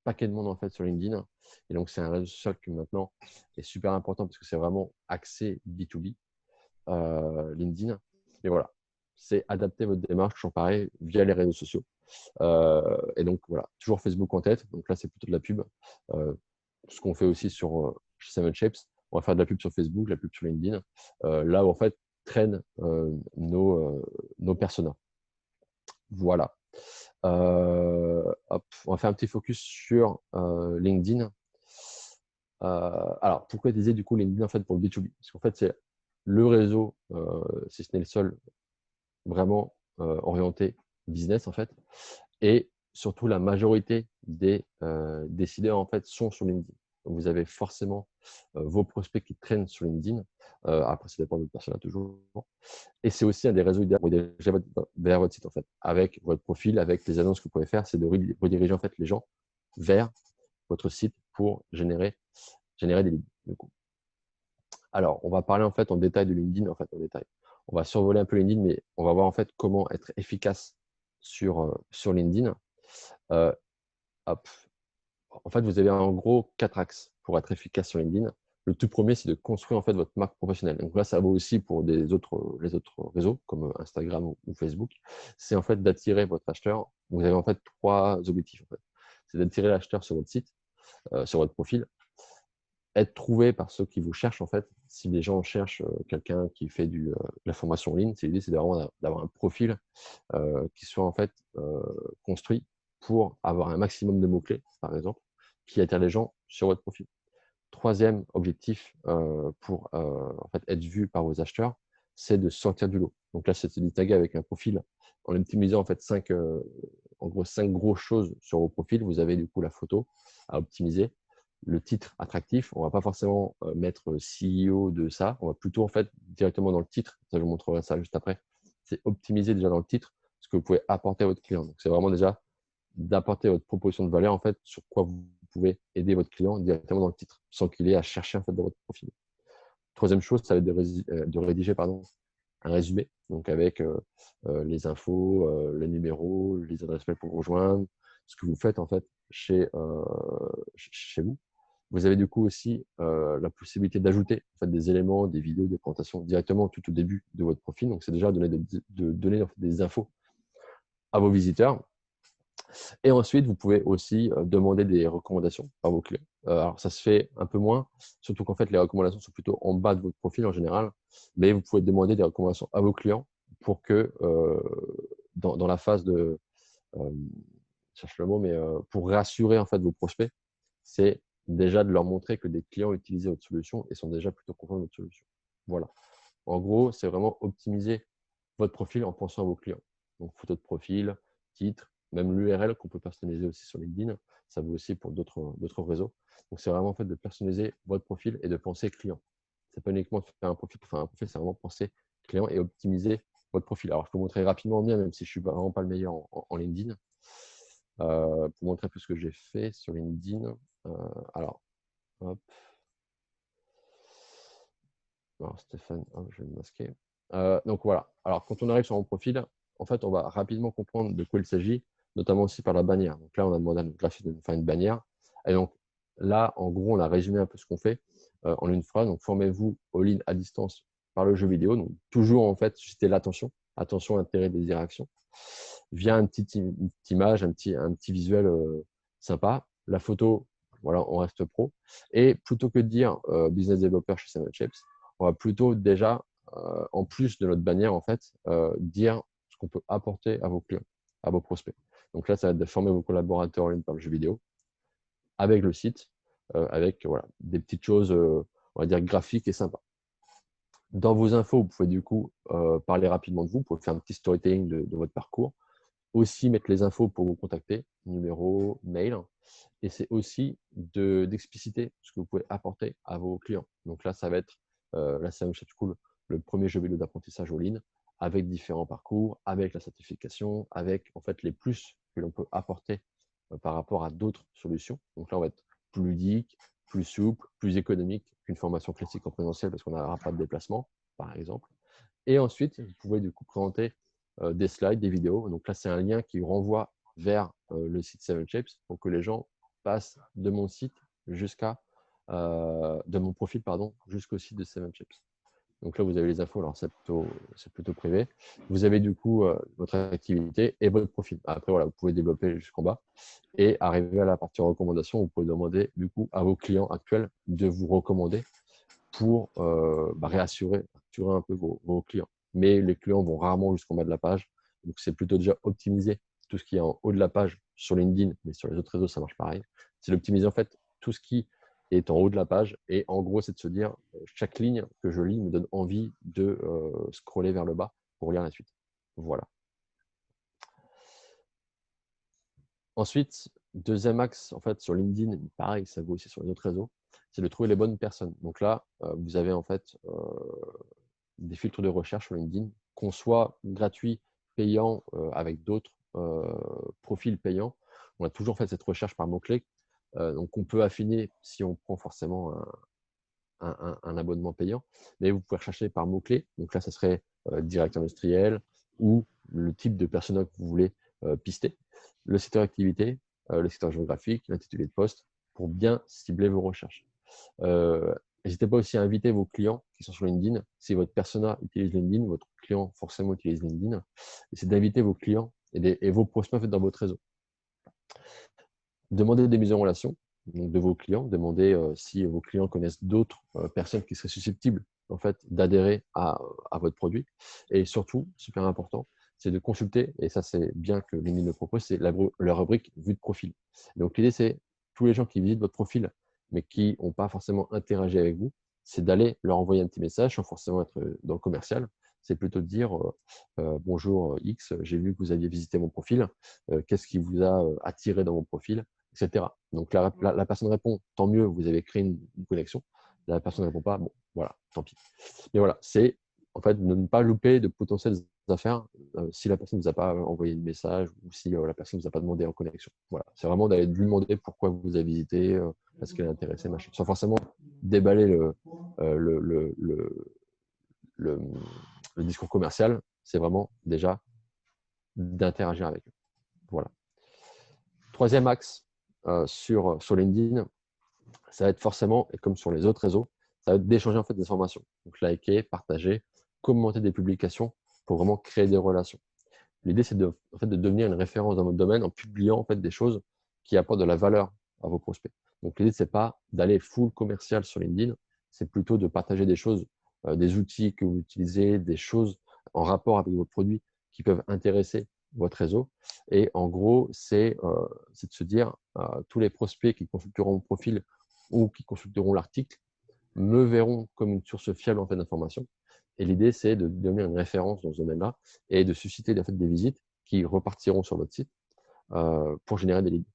paquet de monde en fait sur LinkedIn. Et donc c'est un réseau social qui maintenant est super important parce que c'est vraiment axé B2B, LinkedIn. Et voilà, c'est adapter votre démarche, toujours pareil, via les réseaux sociaux. Et donc voilà, toujours Facebook en tête. Donc là, c'est plutôt de la pub. Ce qu'on fait aussi sur chez Seven Shapes, on va faire de la pub sur Facebook, de la pub sur LinkedIn, là où en fait traînent nos personas. Voilà. Hop, on va faire un petit focus sur LinkedIn. Alors, pourquoi utiliser du coup LinkedIn en fait pour le B2B? Parce qu'en fait, c'est le réseau, si ce n'est le seul, vraiment orienté business en fait. Et surtout, la majorité des décideurs en fait sont sur LinkedIn. Donc, vous avez forcément vos prospects qui traînent sur LinkedIn. Après, ça dépend de votre persona toujours. Et c'est aussi un des réseaux idéaux pour rediriger vers votre site en fait. Avec votre profil, avec les annonces que vous pouvez faire, c'est de rediriger en fait les gens vers votre site pour générer des leads. Du coup. Alors, on va parler en fait en détail de LinkedIn, en fait en détail. On va survoler un peu LinkedIn, mais on va voir en fait comment être efficace sur LinkedIn. Hop. En fait, vous avez en gros 4 axes pour être efficace sur LinkedIn. Le tout premier, c'est de construire en fait votre marque professionnelle. Donc là, ça vaut aussi pour les autres réseaux comme Instagram ou Facebook. C'est en fait d'attirer votre acheteur. Vous avez en fait 3 objectifs. En fait. C'est d'attirer l'acheteur sur votre site, sur votre profil, être trouvé par ceux qui vous cherchent en fait. Si les gens cherchent quelqu'un qui fait de la formation en ligne, l'idée c'est d'avoir un profil qui soit en fait construit pour avoir un maximum de mots-clés, par exemple, qui attire les gens sur votre profil. Troisième objectif pour en fait, être vu par vos acheteurs, c'est de sortir du lot. Donc là, c'est de taguer avec un profil en optimisant en fait 5 grosses choses sur vos profils. Vous avez du coup la photo à optimiser, le titre attractif. On ne va pas forcément mettre CEO de ça. On va plutôt en fait directement dans le titre. Ça, je vous montrerai ça juste après. C'est optimiser déjà dans le titre ce que vous pouvez apporter à votre client. Donc, c'est vraiment déjà d'apporter votre proposition de valeur en fait sur quoi vous pouvez aider votre client directement dans le titre, sans qu'il ait à chercher en fait dans votre profil. Troisième chose, ça va être de rédiger un résumé, donc avec les infos, les numéros, les adresses mail pour vous rejoindre, ce que vous faites en fait chez vous. Vous avez du coup aussi la possibilité d'ajouter en fait, des éléments, des vidéos, des présentations directement tout au début de votre profil. Donc, c'est déjà donner en fait, des infos à vos visiteurs. Et ensuite, vous pouvez aussi demander des recommandations par vos clients. Alors, ça se fait un peu moins, surtout qu'en fait, les recommandations sont plutôt en bas de votre profil en général, mais vous pouvez demander des recommandations à vos clients pour que dans la phase de, je cherche le mot, mais pour rassurer en fait vos prospects, c'est déjà de leur montrer que des clients utilisent votre solution et sont déjà plutôt contents de votre solution. Voilà. En gros, c'est vraiment optimiser votre profil en pensant à vos clients. Donc, photo de profil, titre, même l'URL qu'on peut personnaliser aussi sur LinkedIn. Ça vaut aussi pour d'autres réseaux. Donc, c'est vraiment en fait de personnaliser votre profil et de penser client. C'est pas uniquement de faire un profil pour faire un profil, c'est vraiment penser client et optimiser votre profil. Alors, je peux vous montrer rapidement le mien, même si je suis vraiment pas le meilleur en LinkedIn. Pour montrer un peu ce que j'ai fait sur LinkedIn. Alors, hop. Alors, Stéphane, je vais le masquer. Donc voilà. Alors, quand on arrive sur mon profil, en fait, on va rapidement comprendre de quoi il s'agit, notamment aussi par la bannière. Donc là, on a demandé à notre graphiste de nous faire une bannière. Et donc là, en gros, on a résumé un peu ce qu'on fait. en une phrase. Donc, formez-vous all-in à distance par le jeu vidéo. Donc, toujours, en fait, susciter l'attention. Attention, intérêt, désir, action. Via une petite image, un petit visuel sympa. La photo, voilà, on reste pro. Et plutôt que de dire business developer chez 7Shapes, on va plutôt déjà, en plus de notre bannière, en fait, dire ce qu'on peut apporter à vos clients, à vos prospects. Donc là, ça va être de former vos collaborateurs en ligne par le jeu vidéo, avec le site, avec voilà, des petites choses, on va dire, graphiques et sympas. Dans vos infos, vous pouvez du coup parler rapidement de vous, vous pouvez faire un petit storytelling de votre parcours. Aussi mettre les infos pour vous contacter, numéro, mail. Et c'est aussi d'expliciter ce que vous pouvez apporter à vos clients. Donc là, ça va être la 7Shapes School, le premier jeu vidéo d'apprentissage en ligne, avec différents parcours, avec la certification, avec en fait les plus que l'on peut apporter par rapport à d'autres solutions. Donc là, on va être plus ludique, plus souple, plus économique qu'une formation classique en présentiel parce qu'on n'aura pas de déplacement, par exemple. Et ensuite, vous pouvez du coup présenter des slides, des vidéos. Donc là, c'est un lien qui renvoie vers le site 7Shapes pour que les gens passent de mon site jusqu'à de mon profil pardon jusqu'au site de 7Shapes. Donc là, vous avez les infos. Alors, c'est plutôt privé. Vous avez du coup votre activité et votre profil. Après, voilà, vous pouvez développer jusqu'en bas. Et arriver à la partie recommandation, vous pouvez demander du coup à vos clients actuels de vous recommander pour rassurer un peu vos clients. Mais les clients vont rarement jusqu'en bas de la page. Donc, c'est plutôt déjà optimiser tout ce qui est en haut de la page sur LinkedIn, mais sur les autres réseaux, ça marche pareil. C'est d'optimiser en fait tout ce qui est en haut de la page. Et en gros, c'est de se dire, chaque ligne que je lis me donne envie de scroller vers le bas pour lire la suite. Voilà. Ensuite, deuxième axe, en fait, sur LinkedIn, pareil, ça vaut aussi sur les autres réseaux, c'est de trouver les bonnes personnes. Donc là, vous avez en fait des filtres de recherche sur LinkedIn, qu'on soit gratuit, payant, avec d'autres profils payants. On a toujours fait cette recherche par mots-clés. Donc, on peut affiner si on prend forcément un abonnement payant, mais vous pouvez rechercher par mots-clés. Donc là, ça serait directeur industriel ou le type de persona que vous voulez pister, le secteur d'activité, le secteur géographique, l'intitulé de poste, pour bien cibler vos recherches. N'hésitez pas aussi à inviter vos clients qui sont sur LinkedIn. Si votre persona utilise LinkedIn, votre client forcément utilise LinkedIn. C'est d'inviter vos clients et vos prospects dans votre réseau. Demandez des mises en relation donc de vos clients. Demandez si vos clients connaissent d'autres personnes qui seraient susceptibles en fait, d'adhérer à votre produit. Et surtout, super important, c'est de consulter, et ça c'est bien que LinkedIn le propose, c'est la rubrique vue de profil. Donc l'idée, c'est tous les gens qui visitent votre profil, mais qui n'ont pas forcément interagi avec vous, c'est d'aller leur envoyer un petit message sans forcément être dans le commercial. C'est plutôt de dire bonjour X, j'ai vu que vous aviez visité mon profil, qu'est-ce qui vous a attiré dans mon profil, etc. Donc la personne répond, tant mieux, vous avez créé une connexion. La personne ne répond pas, bon, voilà, tant pis. Mais voilà, c'est en fait de ne pas louper de potentielles affaires si la personne ne vous a pas envoyé de message ou si la personne ne vous a pas demandé en connexion. Voilà, c'est vraiment d'aller lui demander pourquoi vous avez visité, parce qu'elle est intéressée, machin. Sans forcément déballer le discours commercial, c'est vraiment déjà d'interagir avec eux. Voilà. Troisième axe sur LinkedIn, ça va être forcément, et comme sur les autres réseaux, ça va être d'échanger en fait des informations. Donc liker, partager, commenter des publications pour vraiment créer des relations. L'idée, c'est en fait, de devenir une référence dans votre domaine en publiant en fait, des choses qui apportent de la valeur à vos prospects. Donc l'idée, ce n'est pas d'aller full commercial sur LinkedIn, c'est plutôt de partager des choses, des outils que vous utilisez, des choses en rapport avec vos produits qui peuvent intéresser votre réseau. Et en gros, c'est de se dire, tous les prospects qui consulteront mon profil ou qui consulteront l'article me verront comme une source fiable en fait, d'informations. Et l'idée, c'est de devenir une référence dans ce domaine-là et de susciter en fait, des visites qui repartiront sur votre site pour générer des leads.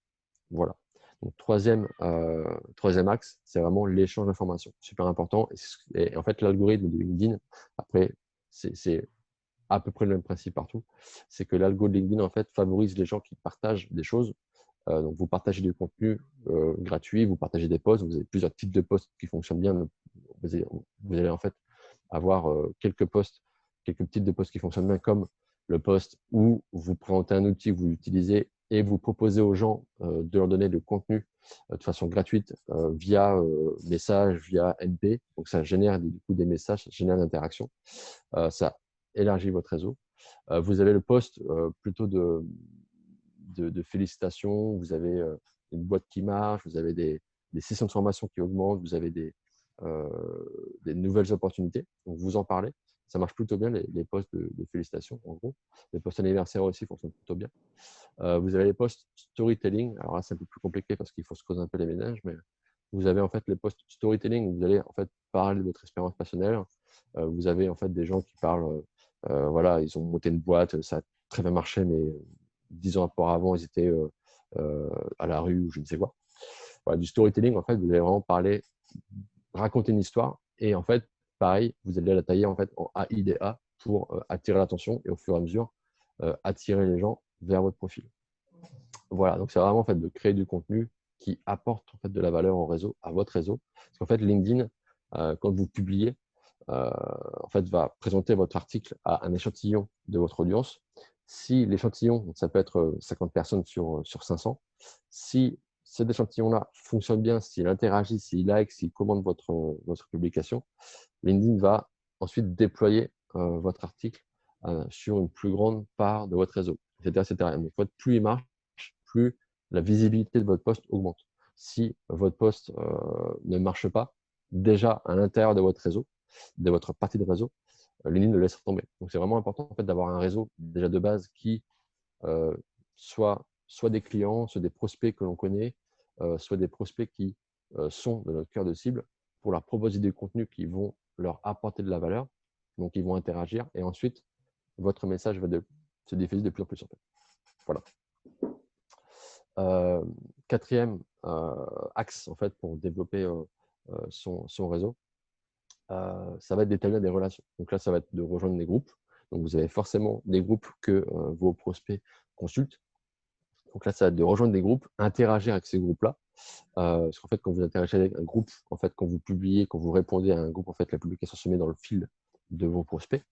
Voilà. Donc, troisième axe, c'est vraiment l'échange d'informations. Super important. Et en fait, l'algorithme de LinkedIn, après, c'est à peu près le même principe partout. C'est que l'algo de LinkedIn, en fait, favorise les gens qui partagent des choses. Donc, vous partagez du contenu gratuit, vous partagez des posts, vous avez plusieurs types de posts qui fonctionnent bien. Vous allez en fait avoir quelques posts, quelques types de posts qui fonctionnent bien, comme le post où vous présentez un outil que vous utilisez et vous proposez aux gens de leur donner le contenu de façon gratuite via message, via MP. Donc, ça génère du coup des messages, ça génère l'interaction. Ça élargit votre réseau. Vous avez le post plutôt de félicitations. Vous avez une boîte qui marche, vous avez des sessions de formation qui augmentent, vous avez des nouvelles opportunités. Donc, vous en parlez. Ça marche plutôt bien, les posts de félicitations, en gros. Les posts anniversaires aussi fonctionnent plutôt bien. Vous avez les posts storytelling. Alors là, c'est un peu plus compliqué parce qu'il faut se creuser un peu les ménages, mais vous avez en fait les posts storytelling où vous allez en fait parler de votre expérience personnelle. Vous avez en fait des gens qui parlent, voilà, ils ont monté une boîte, ça a très bien marché, mais 10 ans auparavant, ils étaient à la rue ou je ne sais quoi. Voilà, du storytelling, en fait, vous allez vraiment parler, raconter une histoire et en fait, pareil, vous allez la tailler en fait en AIDA pour attirer l'attention et au fur et à mesure attirer les gens vers votre profil. Voilà, donc c'est vraiment en fait de créer du contenu qui apporte en fait de la valeur au réseau, à votre réseau. Parce qu'en fait, LinkedIn, quand vous publiez, en fait, va présenter votre article à un échantillon de votre audience. Si l'échantillon, donc ça peut être 50 personnes sur 500, si cet échantillon-là fonctionne bien, s'il interagit, s'il like, s'il commande votre publication, LinkedIn va ensuite déployer votre article sur une plus grande part de votre réseau, etc. etc. Donc, plus il marche, plus la visibilité de votre post augmente. Si votre post ne marche pas, déjà à l'intérieur de votre réseau, de votre partie de réseau, LinkedIn le laisse tomber. Donc, c'est vraiment important en fait, d'avoir un réseau déjà de base qui soit des clients, soit des prospects que l'on connaît, soit des prospects qui sont de notre cœur de cible pour leur proposer des contenus qui vont leur apporter de la valeur. Donc, ils vont interagir et ensuite, votre message va se diffuser de plus en plus. En fait. Voilà. Quatrième axe en fait, pour développer son réseau, ça va être d'établir des relations. Donc là, ça va être de rejoindre des groupes. Donc, vous avez forcément des groupes que vos prospects consultent. Donc là, ça va être de rejoindre des groupes, interagir avec ces groupes-là. Parce qu'en fait, quand vous interagissez avec un groupe, en fait, quand vous publiez, quand vous répondez à un groupe, en fait, la publication se met dans le fil de vos prospects.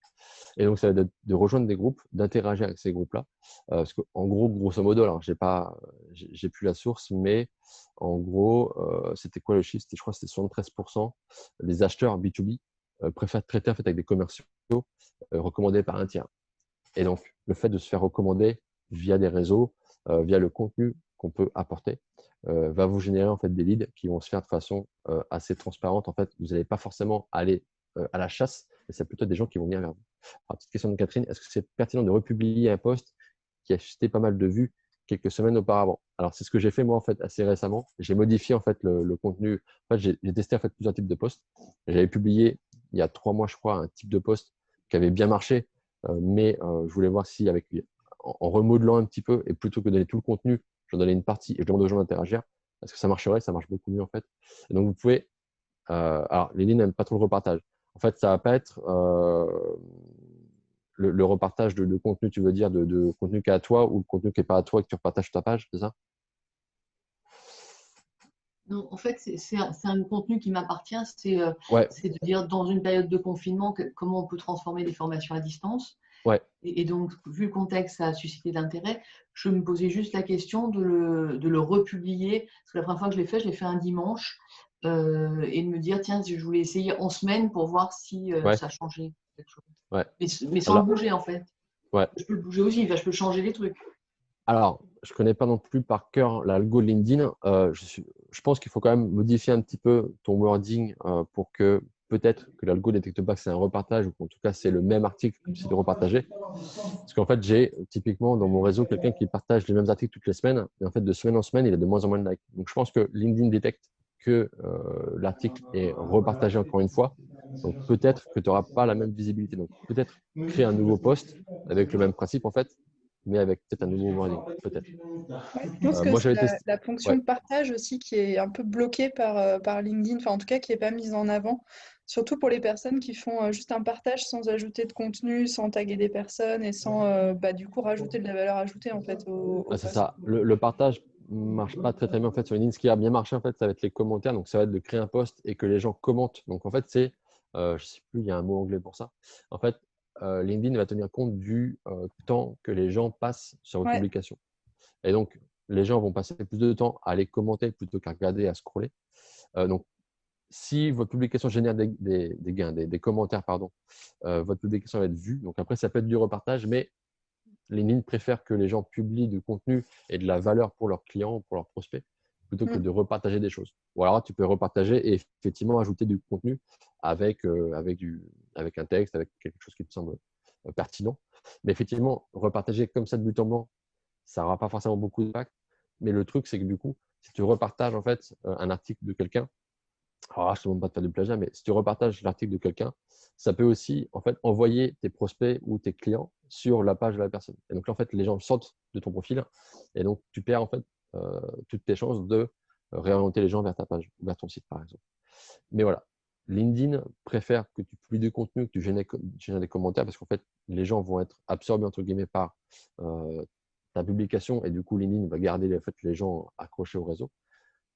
Et donc, ça va être de rejoindre des groupes, d'interagir avec ces groupes-là. Parce qu'en gros, grosso modo, alors j'ai plus la source, mais en gros, c'était quoi le chiffre? Je crois que c'était 73% des acheteurs B2B préfèrent traiter en fait, avec des commerciaux recommandés par un tiers. Et donc, le fait de se faire recommander via des réseaux, via le contenu qu'on peut apporter, va vous générer en fait des leads qui vont se faire de façon assez transparente. En fait, vous n'allez pas forcément aller à la chasse, mais c'est plutôt des gens qui vont venir vers vous. Alors, petite question de Catherine, est-ce que c'est pertinent de republier un post qui a suscité pas mal de vues quelques semaines auparavant? Alors, c'est ce que j'ai fait moi en fait assez récemment. J'ai modifié en fait le contenu. En fait, j'ai testé en fait plusieurs types de posts. J'avais publié il y a 3 mois, je crois, un type de post qui avait bien marché, mais je voulais voir si en remodelant un petit peu et plutôt que de donner tout le contenu, j'en donnais une partie et je demande aux gens d'interagir. Est-ce que ça marcherait? Ça marche beaucoup mieux en fait. Et donc vous pouvez. Alors les lignes n'aiment pas trop le repartage. En fait, ça va pas être le repartage de contenu, tu veux dire, de contenu qui est à toi ou le contenu qui n'est pas à toi et que tu repartages sur ta page, c'est ça? Non, en fait, c'est un contenu qui m'appartient. Ouais, C'est de dire, dans une période de confinement, comment on peut transformer des formations à distance. ouais. Et donc, vu le contexte, ça a suscité d'intérêt. Je me posais juste la question de le republier. Parce que la première fois que je l'ai fait un dimanche. Et de me dire, tiens, je voulais essayer en semaine pour voir si Ouais, ça changeait quelque chose. ouais. Mais sans le Alors, bouger, en fait. ouais. Je peux le bouger aussi, enfin, je peux changer les trucs. Alors, je ne connais pas non plus par cœur l'algo de LinkedIn. Je pense qu'il faut quand même modifier un petit peu ton wording pour que peut-être que l'algo ne détecte pas que c'est un repartage ou qu'en tout cas c'est le même article que c'est de repartager. Parce qu'en fait, j'ai typiquement dans mon réseau quelqu'un qui partage les mêmes articles toutes les semaines et en fait de semaine en semaine, il a de moins en moins de likes. Donc je pense que LinkedIn détecte que l'article est repartagé encore une fois. Donc peut-être que tu n'auras pas la même visibilité. Donc peut-être créer un nouveau post avec le même principe en fait, mais avec peut-être un nouveau wording, peut-être. Ouais, je pense que Moi, c'est j'avais testé. la fonction Ouais, de partage aussi qui est un peu bloquée par LinkedIn, enfin en tout cas qui n'est pas mise en avant, surtout pour les personnes qui font juste un partage sans ajouter de contenu, sans taguer des personnes et sans du coup rajouter de la valeur ajoutée en fait au c'est post. ça. Le partage marche pas très très bien en fait sur LinkedIn. Ce qui a bien marché en fait, ça va être les commentaires. Donc ça va être de créer un post et que les gens commentent. Donc en fait, je sais plus, il y a un mot anglais pour ça. En fait, LinkedIn va tenir compte du temps que les gens passent sur vos Ouais, publications. Et donc, les gens vont passer plus de temps à aller commenter plutôt qu'à regarder, à scroller. Donc, si votre publication génère des gains, des commentaires, pardon, votre publication va être vue. Donc après, ça peut être du repartage, mais LinkedIn préfère que les gens publient du contenu et de la valeur pour leurs clients, pour leurs prospects, plutôt que de repartager des choses. Ou alors, tu peux repartager et effectivement ajouter du contenu avec un texte, avec quelque chose qui te semble pertinent. Mais effectivement, repartager comme ça de but en blanc, ça n'aura pas forcément beaucoup d'impact. Mais le truc, c'est que du coup, si tu repartages en fait un article de quelqu'un, alors là, je ne te demande pas de faire du plagiat, mais si tu repartages l'article de quelqu'un, ça peut aussi en fait envoyer tes prospects ou tes clients sur la page de la personne. Et donc là, en fait, les gens sortent de ton profil et donc tu perds en fait toutes tes chances de réorienter les gens vers ta page, vers ton site par exemple. Mais voilà, LinkedIn préfère que tu publies du contenu, que tu génères des commentaires parce qu'en fait, les gens vont être absorbés entre guillemets par ta publication et du coup, LinkedIn va garder en fait, les gens accrochés au réseau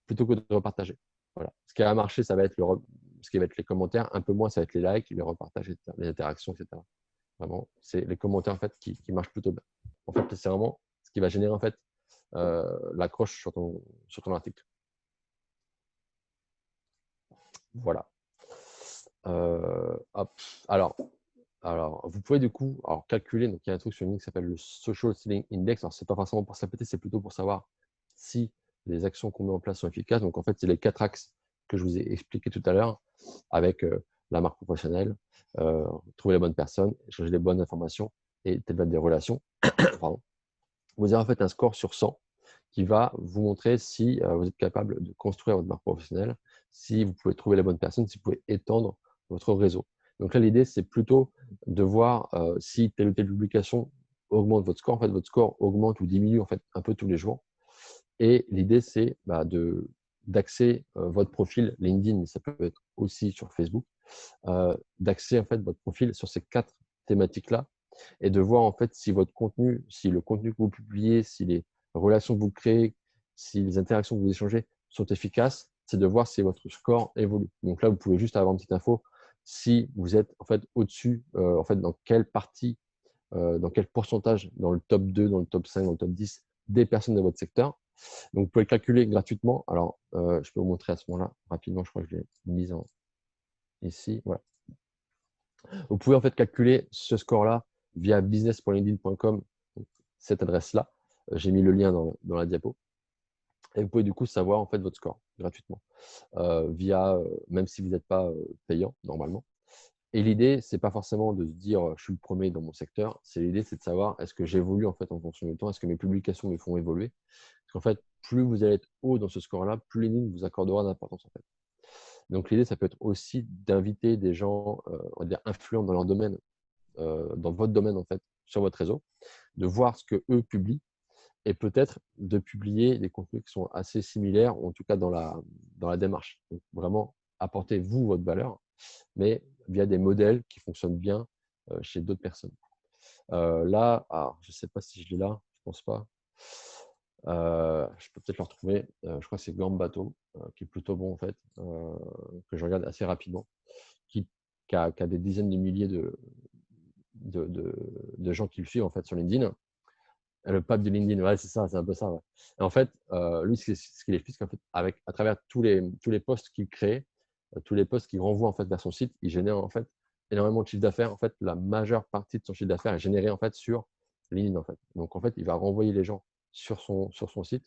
plutôt que de repartager. Voilà. Ce qui va marcher, ça va être ce qui va être les commentaires, un peu moins, ça va être les likes, les repartages, les interactions, etc. Vraiment, c'est les commentaires en fait qui marchent plutôt bien. En fait, c'est vraiment ce qui va générer en fait l'accroche sur ton article. Voilà. Hop. Alors, vous pouvez du coup calculer. Donc, il y a un truc sur LinkedIn qui s'appelle le Social Selling Index. Alors, c'est pas forcément pour s'appêter, c'est plutôt pour savoir si les actions qu'on met en place sont efficaces. Donc, en fait, c'est les 4 axes que je vous ai expliqués tout à l'heure avec la marque professionnelle, trouver les bonnes personnes, échanger les bonnes informations et développer des relations. Pardon. Vous avez en fait un score sur 100 qui va vous montrer si vous êtes capable de construire votre marque professionnelle, si vous pouvez trouver les bonnes personnes, si vous pouvez étendre votre réseau. Donc là, l'idée, c'est plutôt de voir si telle ou telle publication augmente votre score. En fait, votre score augmente ou diminue en fait un peu tous les jours. Et l'idée, c'est d'axer votre profil LinkedIn, mais ça peut être aussi sur Facebook, d'axer en fait votre profil sur ces 4 thématiques-là et de voir en fait si votre contenu, si le contenu que vous publiez, si les relations que vous créez, si les interactions que vous échangez sont efficaces, c'est de voir si votre score évolue. Donc là, vous pouvez juste avoir une petite info si vous êtes en fait au-dessus, en fait dans quelle partie, dans quel pourcentage, dans le top 2, dans le top 5, dans le top 10 des personnes de votre secteur. Donc vous pouvez le calculer gratuitement. Alors, je peux vous montrer à ce moment-là rapidement, je crois que je l'ai mis ici. Voilà. Vous pouvez en fait calculer ce score-là via business.linkedin.com, cette adresse-là. J'ai mis le lien dans la diapo. Et vous pouvez du coup savoir en fait votre score gratuitement via, même si vous n'êtes pas payant normalement. Et l'idée, c'est pas forcément de se dire je suis le premier dans mon secteur. L'idée, c'est de savoir est-ce que j'évolue en fait en fonction du temps, est-ce que mes publications me font évoluer. Parce qu'en fait, plus vous allez être haut dans ce score-là, plus LinkedIn vous accordera d'importance en fait. Donc l'idée, ça peut être aussi d'inviter des gens, on va dire influents dans leur domaine, dans votre domaine en fait, sur votre réseau, de voir ce que eux publient et peut-être de publier des contenus qui sont assez similaires, ou en tout cas dans la démarche. Donc vraiment, apportez vous votre valeur, mais via des modèles qui fonctionnent bien chez d'autres personnes. Là, je ne sais pas si je l'ai là, je ne pense pas. Je peux peut-être le retrouver. Je crois que c'est Gambato, qui est plutôt bon en fait, que je regarde assez rapidement, qui a des dizaines de milliers de gens qui le suivent en fait sur LinkedIn. Le pape de LinkedIn, ouais, c'est ça, c'est un peu ça. Ouais. Et en fait, lui, ce qu'il explique, en fait, à travers tous les posts qu'il crée, tous les posts qu'il renvoie en fait vers son site, il génère en fait énormément de chiffre d'affaires. En fait, la majeure partie de son chiffre d'affaires est générée en fait sur LinkedIn en fait. Donc en fait, il va renvoyer les gens sur son site.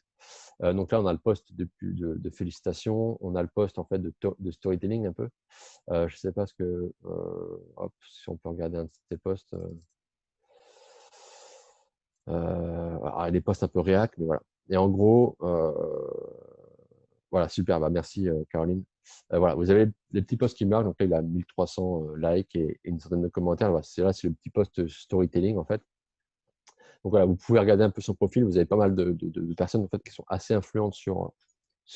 Donc là, on a le post de félicitations, on a le post en fait de storytelling un peu. Je ne sais pas si on peut regarder un de ces posts. Les posts un peu réac, mais voilà. Et en gros, voilà, super, merci Caroline. Voilà, vous avez les petits posts qui marchent, donc là il a 1300 likes et une centaine de commentaires. Voilà, c'est le petit post storytelling en fait. Donc voilà, vous pouvez regarder un peu son profil, vous avez pas mal de personnes en fait qui sont assez influentes sur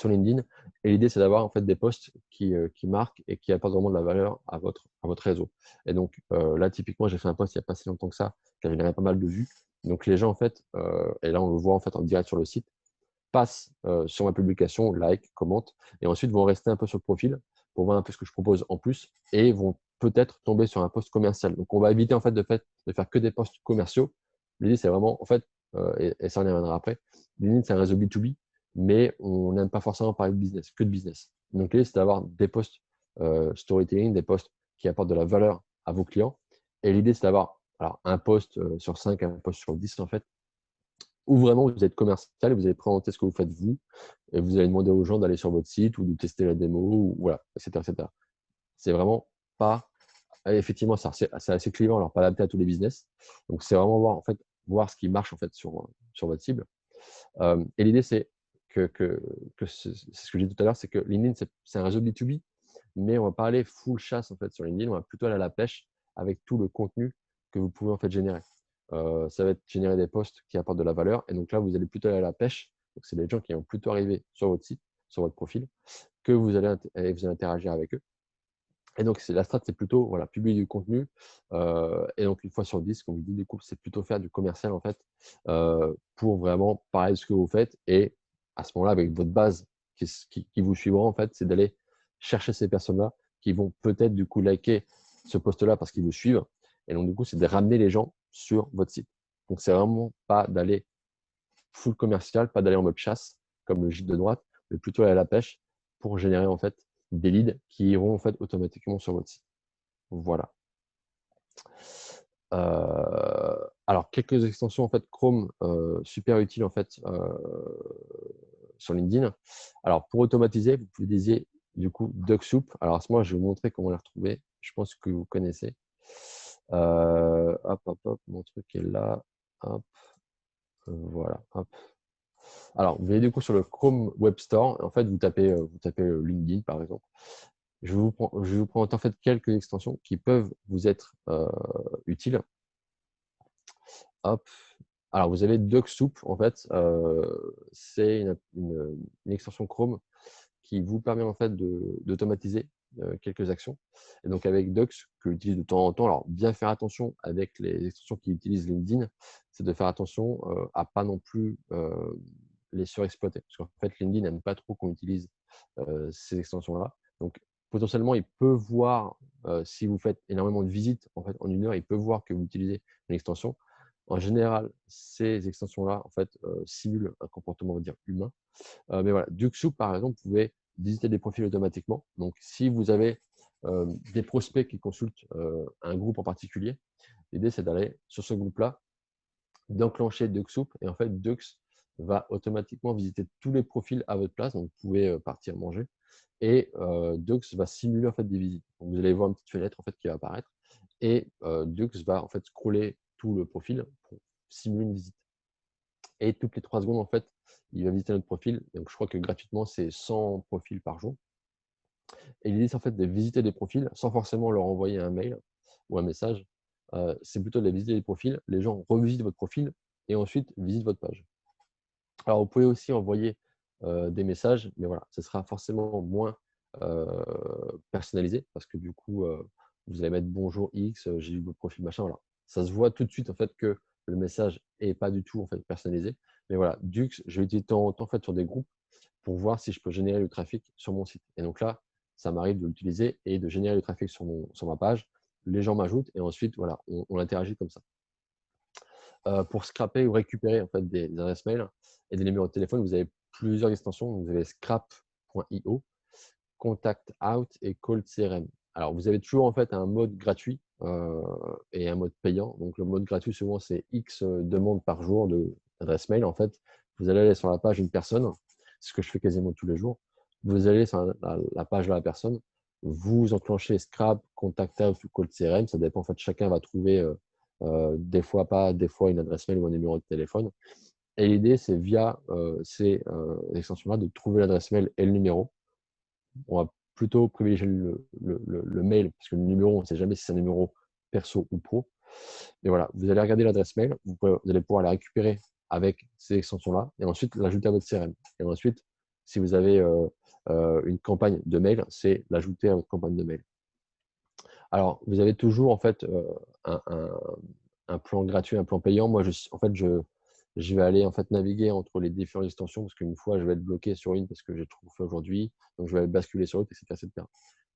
LinkedIn. Et l'idée, c'est d'avoir en fait des posts qui marquent et qui apportent vraiment de la valeur à votre réseau. Et donc là, typiquement, j'ai fait un post il n'y a pas si longtemps que ça, qui a généré pas mal de vues. Donc les gens, en fait, et là on le voit en fait en direct sur le site, passent sur ma publication, like, commentent, et ensuite vont rester un peu sur le profil pour voir un peu ce que je propose en plus, et vont peut-être tomber sur un post commercial. Donc on va éviter en fait de faire que des posts commerciaux. L'idée, c'est vraiment en fait et ça, on y reviendra après. LinkedIn, c'est un réseau B2B, mais on n'aime pas forcément parler de business, que de business. Donc, l'idée, c'est d'avoir des posts storytelling, des posts qui apportent de la valeur à vos clients. Et l'idée, c'est d'avoir un post sur 5, un post sur 10, en fait, où vraiment vous êtes commercial et vous allez présenter ce que vous faites vous, et vous allez demander aux gens d'aller sur votre site ou de tester la démo, ou voilà, etc., etc. C'est vraiment pas… Effectivement, c'est assez clivant, alors pas adapté à tous les business. Donc, c'est vraiment voir ce qui marche en fait sur votre cible. Et l'idée, c'est que c'est ce que j'ai dit tout à l'heure, c'est que LinkedIn, c'est un réseau B2B, mais on ne va pas aller full chasse en fait sur LinkedIn, on va plutôt aller à la pêche avec tout le contenu que vous pouvez en fait générer. Ça va être générer des posts qui apportent de la valeur, et donc là, vous allez plutôt aller à la pêche. Donc, c'est les gens qui vont plutôt arriver sur votre site, sur votre profil, que vous allez interagir avec eux. Et donc, la strat, c'est plutôt publier du contenu. Et donc, une fois sur 10, comme je dis, du coup, c'est plutôt faire du commercial en fait, pour vraiment parler de ce que vous faites. Et à ce moment-là, avec votre base qui vous suivra, en fait, c'est d'aller chercher ces personnes-là qui vont peut-être du coup liker ce post-là parce qu'ils vous suivent. Et donc, du coup, c'est de ramener les gens sur votre site. Donc, c'est vraiment pas d'aller full commercial, pas d'aller en mode chasse, comme le gîte de droite, mais plutôt aller à la pêche pour générer en fait des leads qui iront en fait automatiquement sur votre site. Voilà. Alors, quelques extensions en fait Chrome super utiles en fait sur LinkedIn. Alors, pour automatiser, vous pouvez utiliser du coup DuckSoup. Alors, moi, je vais vous montrer comment la retrouver. Je pense que vous connaissez. Hop, mon truc est là. Hop, voilà. Hop. Alors, vous allez du coup sur le Chrome Web Store. En fait, vous tapez LinkedIn par exemple. Je vais vous présenter en fait quelques extensions qui peuvent vous être utiles. Hop. Alors, vous avez DuckSoup. En fait, c'est une extension Chrome qui vous permet en fait d'automatiser quelques actions. Et donc, avec Dux, que j'utilise de temps en temps, alors bien faire attention avec les extensions qui utilisent LinkedIn, c'est de faire attention à pas non plus les surexploiter. Parce qu'en fait, LinkedIn n'aime pas trop qu'on utilise ces extensions-là. Donc, potentiellement, il peut voir, si vous faites énormément de visites en fait, en une heure, il peut voir que vous utilisez une extension. En général, ces extensions-là en fait, simulent un comportement, on va dire, humain. Mais voilà, DuckSoup, par exemple, vous pouvez visiter des profils automatiquement. Donc, si vous avez des prospects qui consultent un groupe en particulier, l'idée, c'est d'aller sur ce groupe-là, d'enclencher DuckSoup, et en fait, Dux va automatiquement visiter tous les profils à votre place. Donc, vous pouvez partir manger, et Dux va simuler en fait des visites. Donc, vous allez voir une petite fenêtre en fait qui va apparaître, et Dux va en fait scroller tout le profil pour simuler une visite. Et toutes les 3 secondes, en fait, il va visiter notre profil. Donc, je crois que gratuitement, c'est 100 profils par jour. Et l'idée, c'est en fait de visiter des profils sans forcément leur envoyer un mail ou un message. C'est plutôt de visiter des profils. Les gens revisitent votre profil et ensuite visitent votre page. Alors, vous pouvez aussi envoyer des messages, mais voilà, ce sera forcément moins personnalisé parce que du coup, vous allez mettre bonjour X, j'ai vu votre profil, machin. Voilà. Ça se voit tout de suite en fait que le message n'est pas du tout en fait personnalisé. Mais voilà, Dux, je vais utiliser de temps en temps en fait, sur des groupes pour voir si je peux générer du trafic sur mon site. Et donc là, ça m'arrive de l'utiliser et de générer du trafic sur ma page. Les gens m'ajoutent et ensuite, voilà, on interagit comme ça. Pour scraper ou récupérer en fait, des adresses mail et des numéros de téléphone, vous avez plusieurs extensions. Vous avez scrap.io, Contact Out et Cold CRM. Alors, vous avez toujours en fait un mode gratuit et un mode payant. Donc, le mode gratuit, souvent, c'est X demandes par jour d'adresse mail. En fait, vous allez aller sur la page d'une personne, ce que je fais quasiment tous les jours. Vous allez sur la page de la personne, vous enclenchez Scrap, Contact Out ou Cold CRM. Ça dépend. En fait, chacun va trouver des fois pas, des fois une adresse mail ou un numéro de téléphone. Et l'idée, c'est via ces extensions-là de trouver l'adresse mail et le numéro. On va plutôt privilégier le mail parce que le numéro, on ne sait jamais si c'est un numéro perso ou pro. Mais voilà, vous allez regarder l'adresse mail, vous allez pouvoir la récupérer avec ces extensions-là et ensuite l'ajouter à votre CRM. Et ensuite, si vous avez une campagne de mail, c'est l'ajouter à votre campagne de mail. Alors, vous avez toujours en fait un plan gratuit, un plan payant. Moi, je vais aller en fait naviguer entre les différentes extensions parce qu'une fois, je vais être bloqué sur une parce que j'ai trop fait aujourd'hui, donc je vais basculer sur l'autre, etc., etc.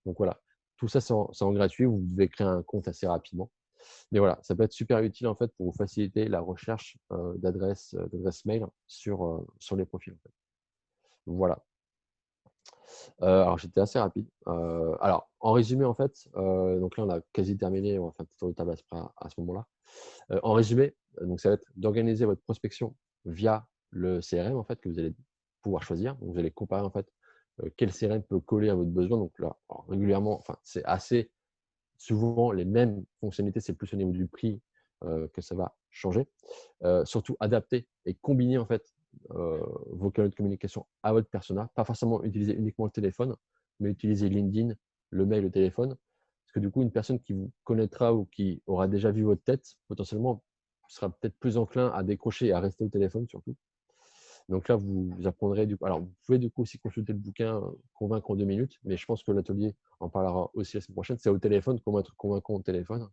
Donc voilà, tout ça, c'est en gratuit. Vous devez créer un compte assez rapidement. Mais voilà, ça peut être super utile en fait pour vous faciliter la recherche d'adresses mail sur les profils. En fait. Voilà. Alors, j'étais assez rapide. Alors, en résumé, en fait, donc là, on a quasi terminé. On va faire un petit tour de table à ce moment-là. En résumé, donc ça va être d'organiser votre prospection via le CRM en fait que vous allez pouvoir choisir. Donc, vous allez comparer en fait quel CRM peut coller à votre besoin. Donc là, alors, régulièrement, enfin, c'est assez souvent les mêmes fonctionnalités. C'est plus au niveau du prix que ça va changer. Surtout adapter et combiner en fait vos canaux de communication à votre persona. Pas forcément utiliser uniquement le téléphone, mais utiliser LinkedIn, le mail, le téléphone. Parce que du coup, une personne qui vous connaîtra ou qui aura déjà vu votre tête, potentiellement, sera peut-être plus enclin à décrocher et à rester au téléphone surtout. Donc là, vous apprendrez du coup. Alors, vous pouvez du coup aussi consulter le bouquin Convaincre en 2 minutes, mais je pense que l'atelier en parlera aussi la semaine prochaine. C'est au téléphone, comment être convaincant au téléphone.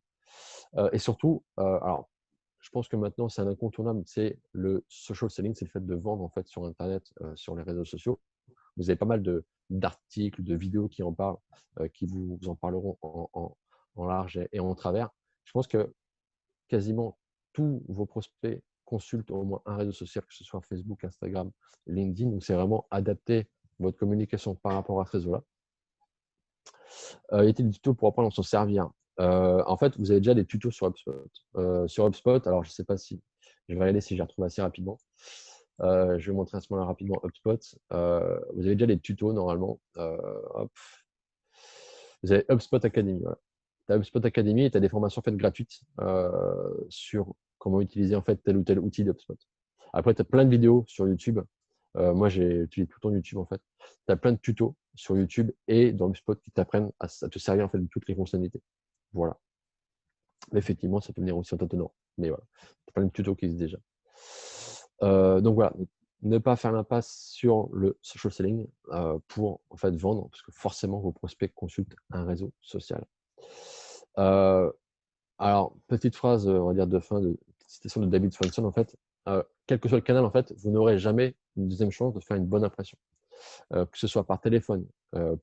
Et surtout, alors, je pense que maintenant, c'est un incontournable, c'est le social selling, c'est le fait de vendre en fait sur Internet, sur les réseaux sociaux. Vous avez pas mal d'articles, de vidéos qui en parlent, qui vous en parleront en large et en travers. Je pense que quasiment tous vos prospects consultent au moins un réseau social, que ce soit Facebook, Instagram, LinkedIn. Donc, c'est vraiment adapter votre communication par rapport à ce réseau-là. Il y a des tutos pour apprendre à s'en servir. En fait, vous avez déjà des tutos sur HubSpot. Sur HubSpot, alors je ne sais pas si je vais regarder si je les retrouve assez rapidement. Je vais vous montrer à ce moment-là rapidement HubSpot. Vous avez déjà des tutos normalement. Hop. Vous avez HubSpot Academy. Voilà. Tu as HubSpot Academy et tu as des formations faites gratuites sur comment utiliser en fait tel ou tel outil d'HubSpot. Après, tu as plein de vidéos sur YouTube. Moi, j'ai utilisé tout le temps YouTube en fait. Tu as plein de tutos sur YouTube et dans HubSpot qui t'apprennent à te servir en fait de toutes les fonctionnalités. Voilà. Mais effectivement, ça peut venir aussi en tâtonnant. Mais voilà, tu as plein de tutos qui existent déjà. Donc voilà, ne pas faire l'impasse sur le social selling pour en fait vendre, parce que forcément vos prospects consultent un réseau social. Alors, petite phrase, on va dire de fin, de citation de David Swenson, en fait, quel que soit le canal, en fait, vous n'aurez jamais une deuxième chance de faire une bonne impression. Que ce soit par téléphone,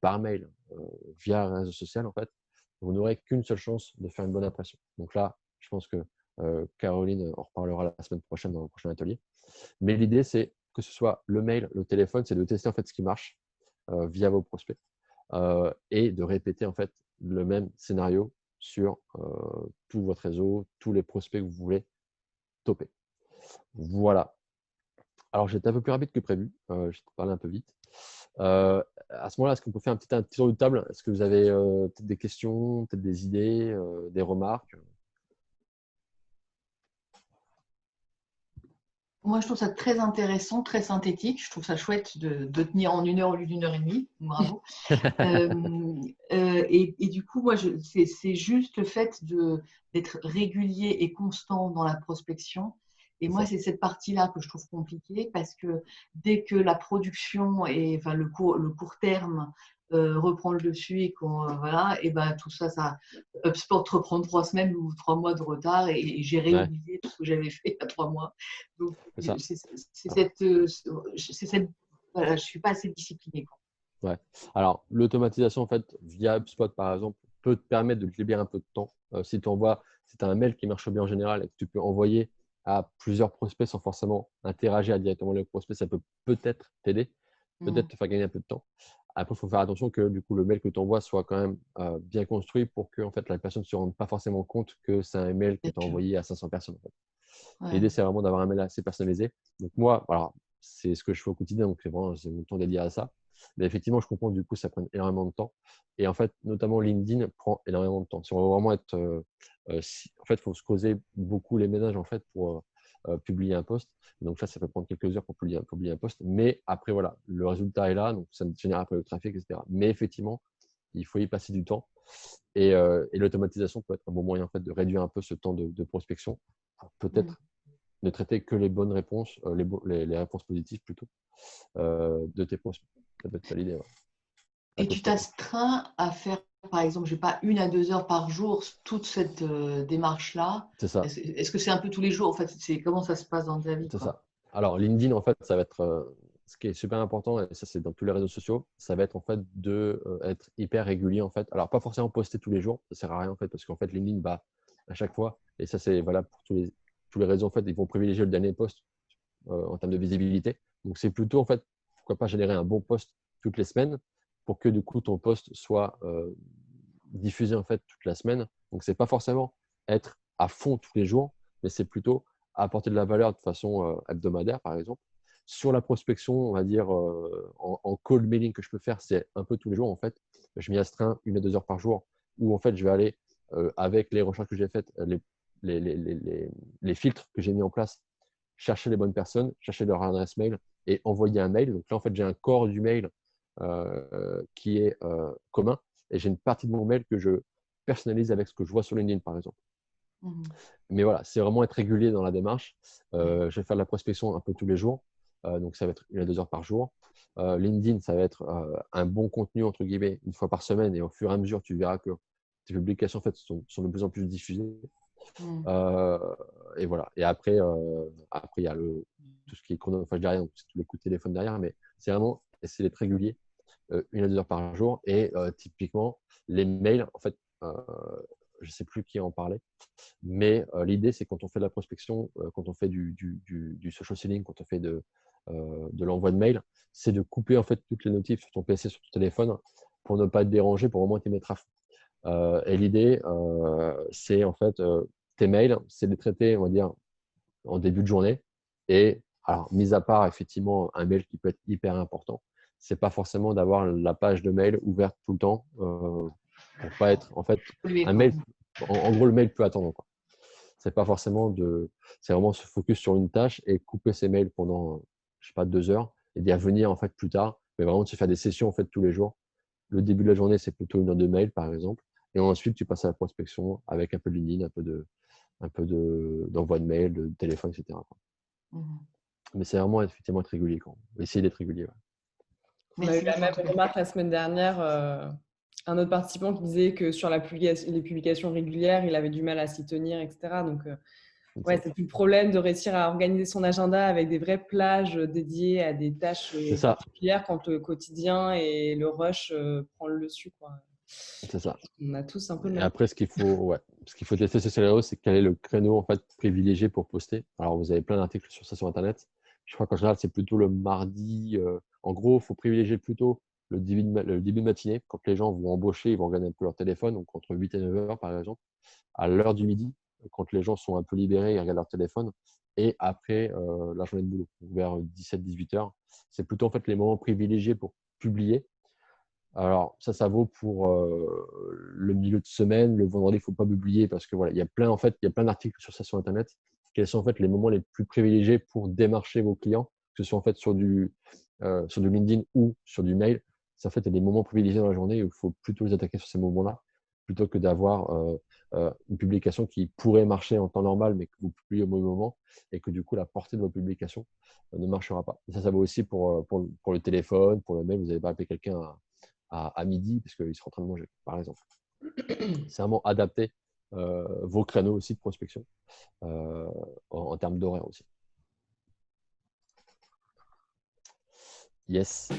par mail, via un réseau social, en fait, vous n'aurez qu'une seule chance de faire une bonne impression. Donc là, je pense que Caroline en reparlera la semaine prochaine dans le prochain atelier. Mais l'idée, c'est que ce soit le mail, le téléphone, c'est de tester en fait ce qui marche via vos prospects et de répéter en fait le même scénario sur tout votre réseau, tous les prospects que vous voulez topper. Voilà. Alors, j'étais un peu plus rapide que prévu. J'ai parlé un peu vite. À ce moment-là, est-ce qu'on peut faire un petit tour de table? Est-ce que vous avez peut-être des questions, peut-être des idées, des remarques? Moi, je trouve ça très intéressant, très synthétique. Je trouve ça chouette de tenir en 1 heure au lieu d'1 heure et demie. Bravo. Et du coup, moi, c'est juste le fait d'être régulier et constant dans la prospection. Et moi, c'est cette partie-là que je trouve compliquée parce que dès que la production et enfin, le court terme reprend le dessus et voilà, et ben tout ça, HubSpot reprend 3 semaines ou 3 mois de retard et j'ai réoublié tout ce que j'avais fait il y a 3 mois. Donc, voilà, je suis pas assez disciplinée, quoi. Ouais. Alors, l'automatisation, en fait, via HubSpot, par exemple, peut te permettre de te libérer un peu de temps. Si tu as un mail qui marche bien en général et que tu peux envoyer à plusieurs prospects sans forcément interagir directement avec le prospect, ça peut peut-être t'aider, peut-être te faire gagner un peu de temps. Après, il faut faire attention que du coup, le mail que tu envoies soit quand même bien construit pour que en fait, la personne ne se rende pas forcément compte que c'est un mail que tu as envoyé à 500 personnes. En fait. Ouais. L'idée, c'est vraiment d'avoir un mail assez personnalisé. Donc moi, alors, c'est ce que je fais au quotidien, donc c'est vraiment mon temps dédié à ça. Mais effectivement, je comprends du coup, ça prend énormément de temps. Et en fait, notamment LinkedIn prend énormément de temps. Si on veut vraiment être, en fait, il faut se creuser beaucoup les ménages en fait pour publier un post. Donc ça peut prendre quelques heures pour publier un post. Mais après, voilà, le résultat est là, donc ça génère après le trafic, etc. Mais effectivement, il faut y passer du temps. Et l'automatisation peut être un bon moyen en fait de réduire un peu ce temps de prospection pour peut-être ne traiter que les bonnes réponses, les réponses positives plutôt de tes prospects. Ça peut être ça l'idée. Ouais. Et tu t'astreins à faire, par exemple, je sais pas, 1 à 2 heures par jour, toute cette démarche-là. C'est ça. Est-ce que c'est un peu tous les jours? En fait, comment ça se passe dans ta vie, C'est quoi? ça. Alors, LinkedIn, en fait, ça va être ce qui est super important, et ça, c'est dans tous les réseaux sociaux, ça va être en fait d'être hyper régulier, en fait. Alors, pas forcément poster tous les jours, ça sert à rien, en fait, parce qu'en fait, LinkedIn va à chaque fois. Et ça, c'est valable pour tous les réseaux. En fait, ils vont privilégier le dernier post en termes de visibilité. Donc, c'est plutôt, en fait, pourquoi pas générer un bon post toutes les semaines pour que du coup, ton post soit diffusé en fait toute la semaine. Donc, c'est pas forcément être à fond tous les jours, mais c'est plutôt apporter de la valeur de façon hebdomadaire, par exemple. Sur la prospection, on va dire en cold mailing que je peux faire, c'est un peu tous les jours en fait. Je m'y astreins 1 à 2 heures par jour où en fait je vais aller avec les recherches que j'ai faites, les filtres que j'ai mis en place, chercher les bonnes personnes, chercher leur adresse mail et envoyer un mail. Donc là en fait j'ai un corps du mail qui est commun et j'ai une partie de mon mail que je personnalise avec ce que je vois sur LinkedIn par exemple. Mais voilà, c'est vraiment être régulier dans la démarche. Je vais faire de la prospection un peu tous les jours. Donc, ça va être 1 à 2 heures par jour. LinkedIn, ça va être un bon contenu, entre guillemets, 1 fois par semaine. Et au fur et à mesure, tu verras que tes publications en fait, sont de plus en plus diffusées. Et voilà. Et après, il y a tout ce qui est chronophage derrière, donc tous les coups de téléphone derrière. Mais c'est vraiment essayer d'être régulier, 1 à 2 heures par jour. Et typiquement, les mails, en fait, je ne sais plus qui en parlait, mais l'idée, c'est quand on fait de la prospection, quand on fait du social selling, quand on fait de l'envoi de mail, c'est de couper en fait toutes les notifs sur ton PC, sur ton téléphone, pour ne pas te déranger, pour vraiment t'y mettre à fond. Et l'idée, c'est en fait tes mails, c'est de les traiter, on va dire, en début de journée. Et alors, mis à part effectivement un mail qui peut être hyper important, c'est pas forcément d'avoir la page de mail ouverte tout le temps pour pas être en fait un mail. En gros, le mail peut attendre, quoi. C'est pas forcément c'est vraiment se focus sur une tâche et couper ses mails pendant, je sais pas, 2 heures et d'y revenir en fait plus tard. Mais vraiment de se faire des sessions en fait tous les jours. Le début de la journée, c'est plutôt 1 heure de mail par exemple. Et ensuite, tu passes à la prospection avec un peu de LinkedIn, un peu d'envoi de mail, de téléphone, etc., quoi. Mais c'est vraiment effectivement être régulier, quoi. Essayer d'être régulier. Ouais. On a eu la même remarque la semaine dernière. Un autre participant qui disait que sur les publications régulières, il avait du mal à s'y tenir, etc. Donc, ouais, c'est tout le problème de réussir à organiser son agenda avec des vraies plages dédiées à des tâches particulières quand le quotidien et le rush prend le dessus, quoi. C'est ça. On a tous un peu le Et même. après, ce qu'il faut tester sur ces réseaux, c'est quel est le créneau en fait privilégié pour poster. Alors, vous avez plein d'articles sur ça sur Internet. Je crois qu'en général, c'est plutôt le mardi. En gros, il faut privilégier plutôt le début de matinée, quand les gens vont embaucher, ils vont regarder un peu leur téléphone, donc entre 8 et 9 heures par exemple, à l'heure du midi, quand les gens sont un peu libérés, ils regardent leur téléphone, et après la journée de boulot, vers 17-18 heures. C'est plutôt en fait les moments privilégiés pour publier. Alors, ça vaut pour le milieu de semaine. Le vendredi, il ne faut pas publier parce que voilà, il y a plein d'articles sur ça sur Internet. Quels sont en fait les moments les plus privilégiés pour démarcher vos clients, que ce soit en fait sur du LinkedIn ou sur du mail. Ça en fait, il y a des moments privilégiés dans la journée où il faut plutôt les attaquer sur ces moments-là, plutôt que d'avoir une publication qui pourrait marcher en temps normal, mais que vous publiez au mauvais moment et que du coup, la portée de votre publication ne marchera pas. Et ça vaut aussi pour le téléphone, pour le mail. Vous n'allez pas appeler quelqu'un à midi parce qu'il sera en train de manger, par exemple. C'est vraiment adapter vos créneaux aussi de prospection en termes d'horaire aussi. Yes.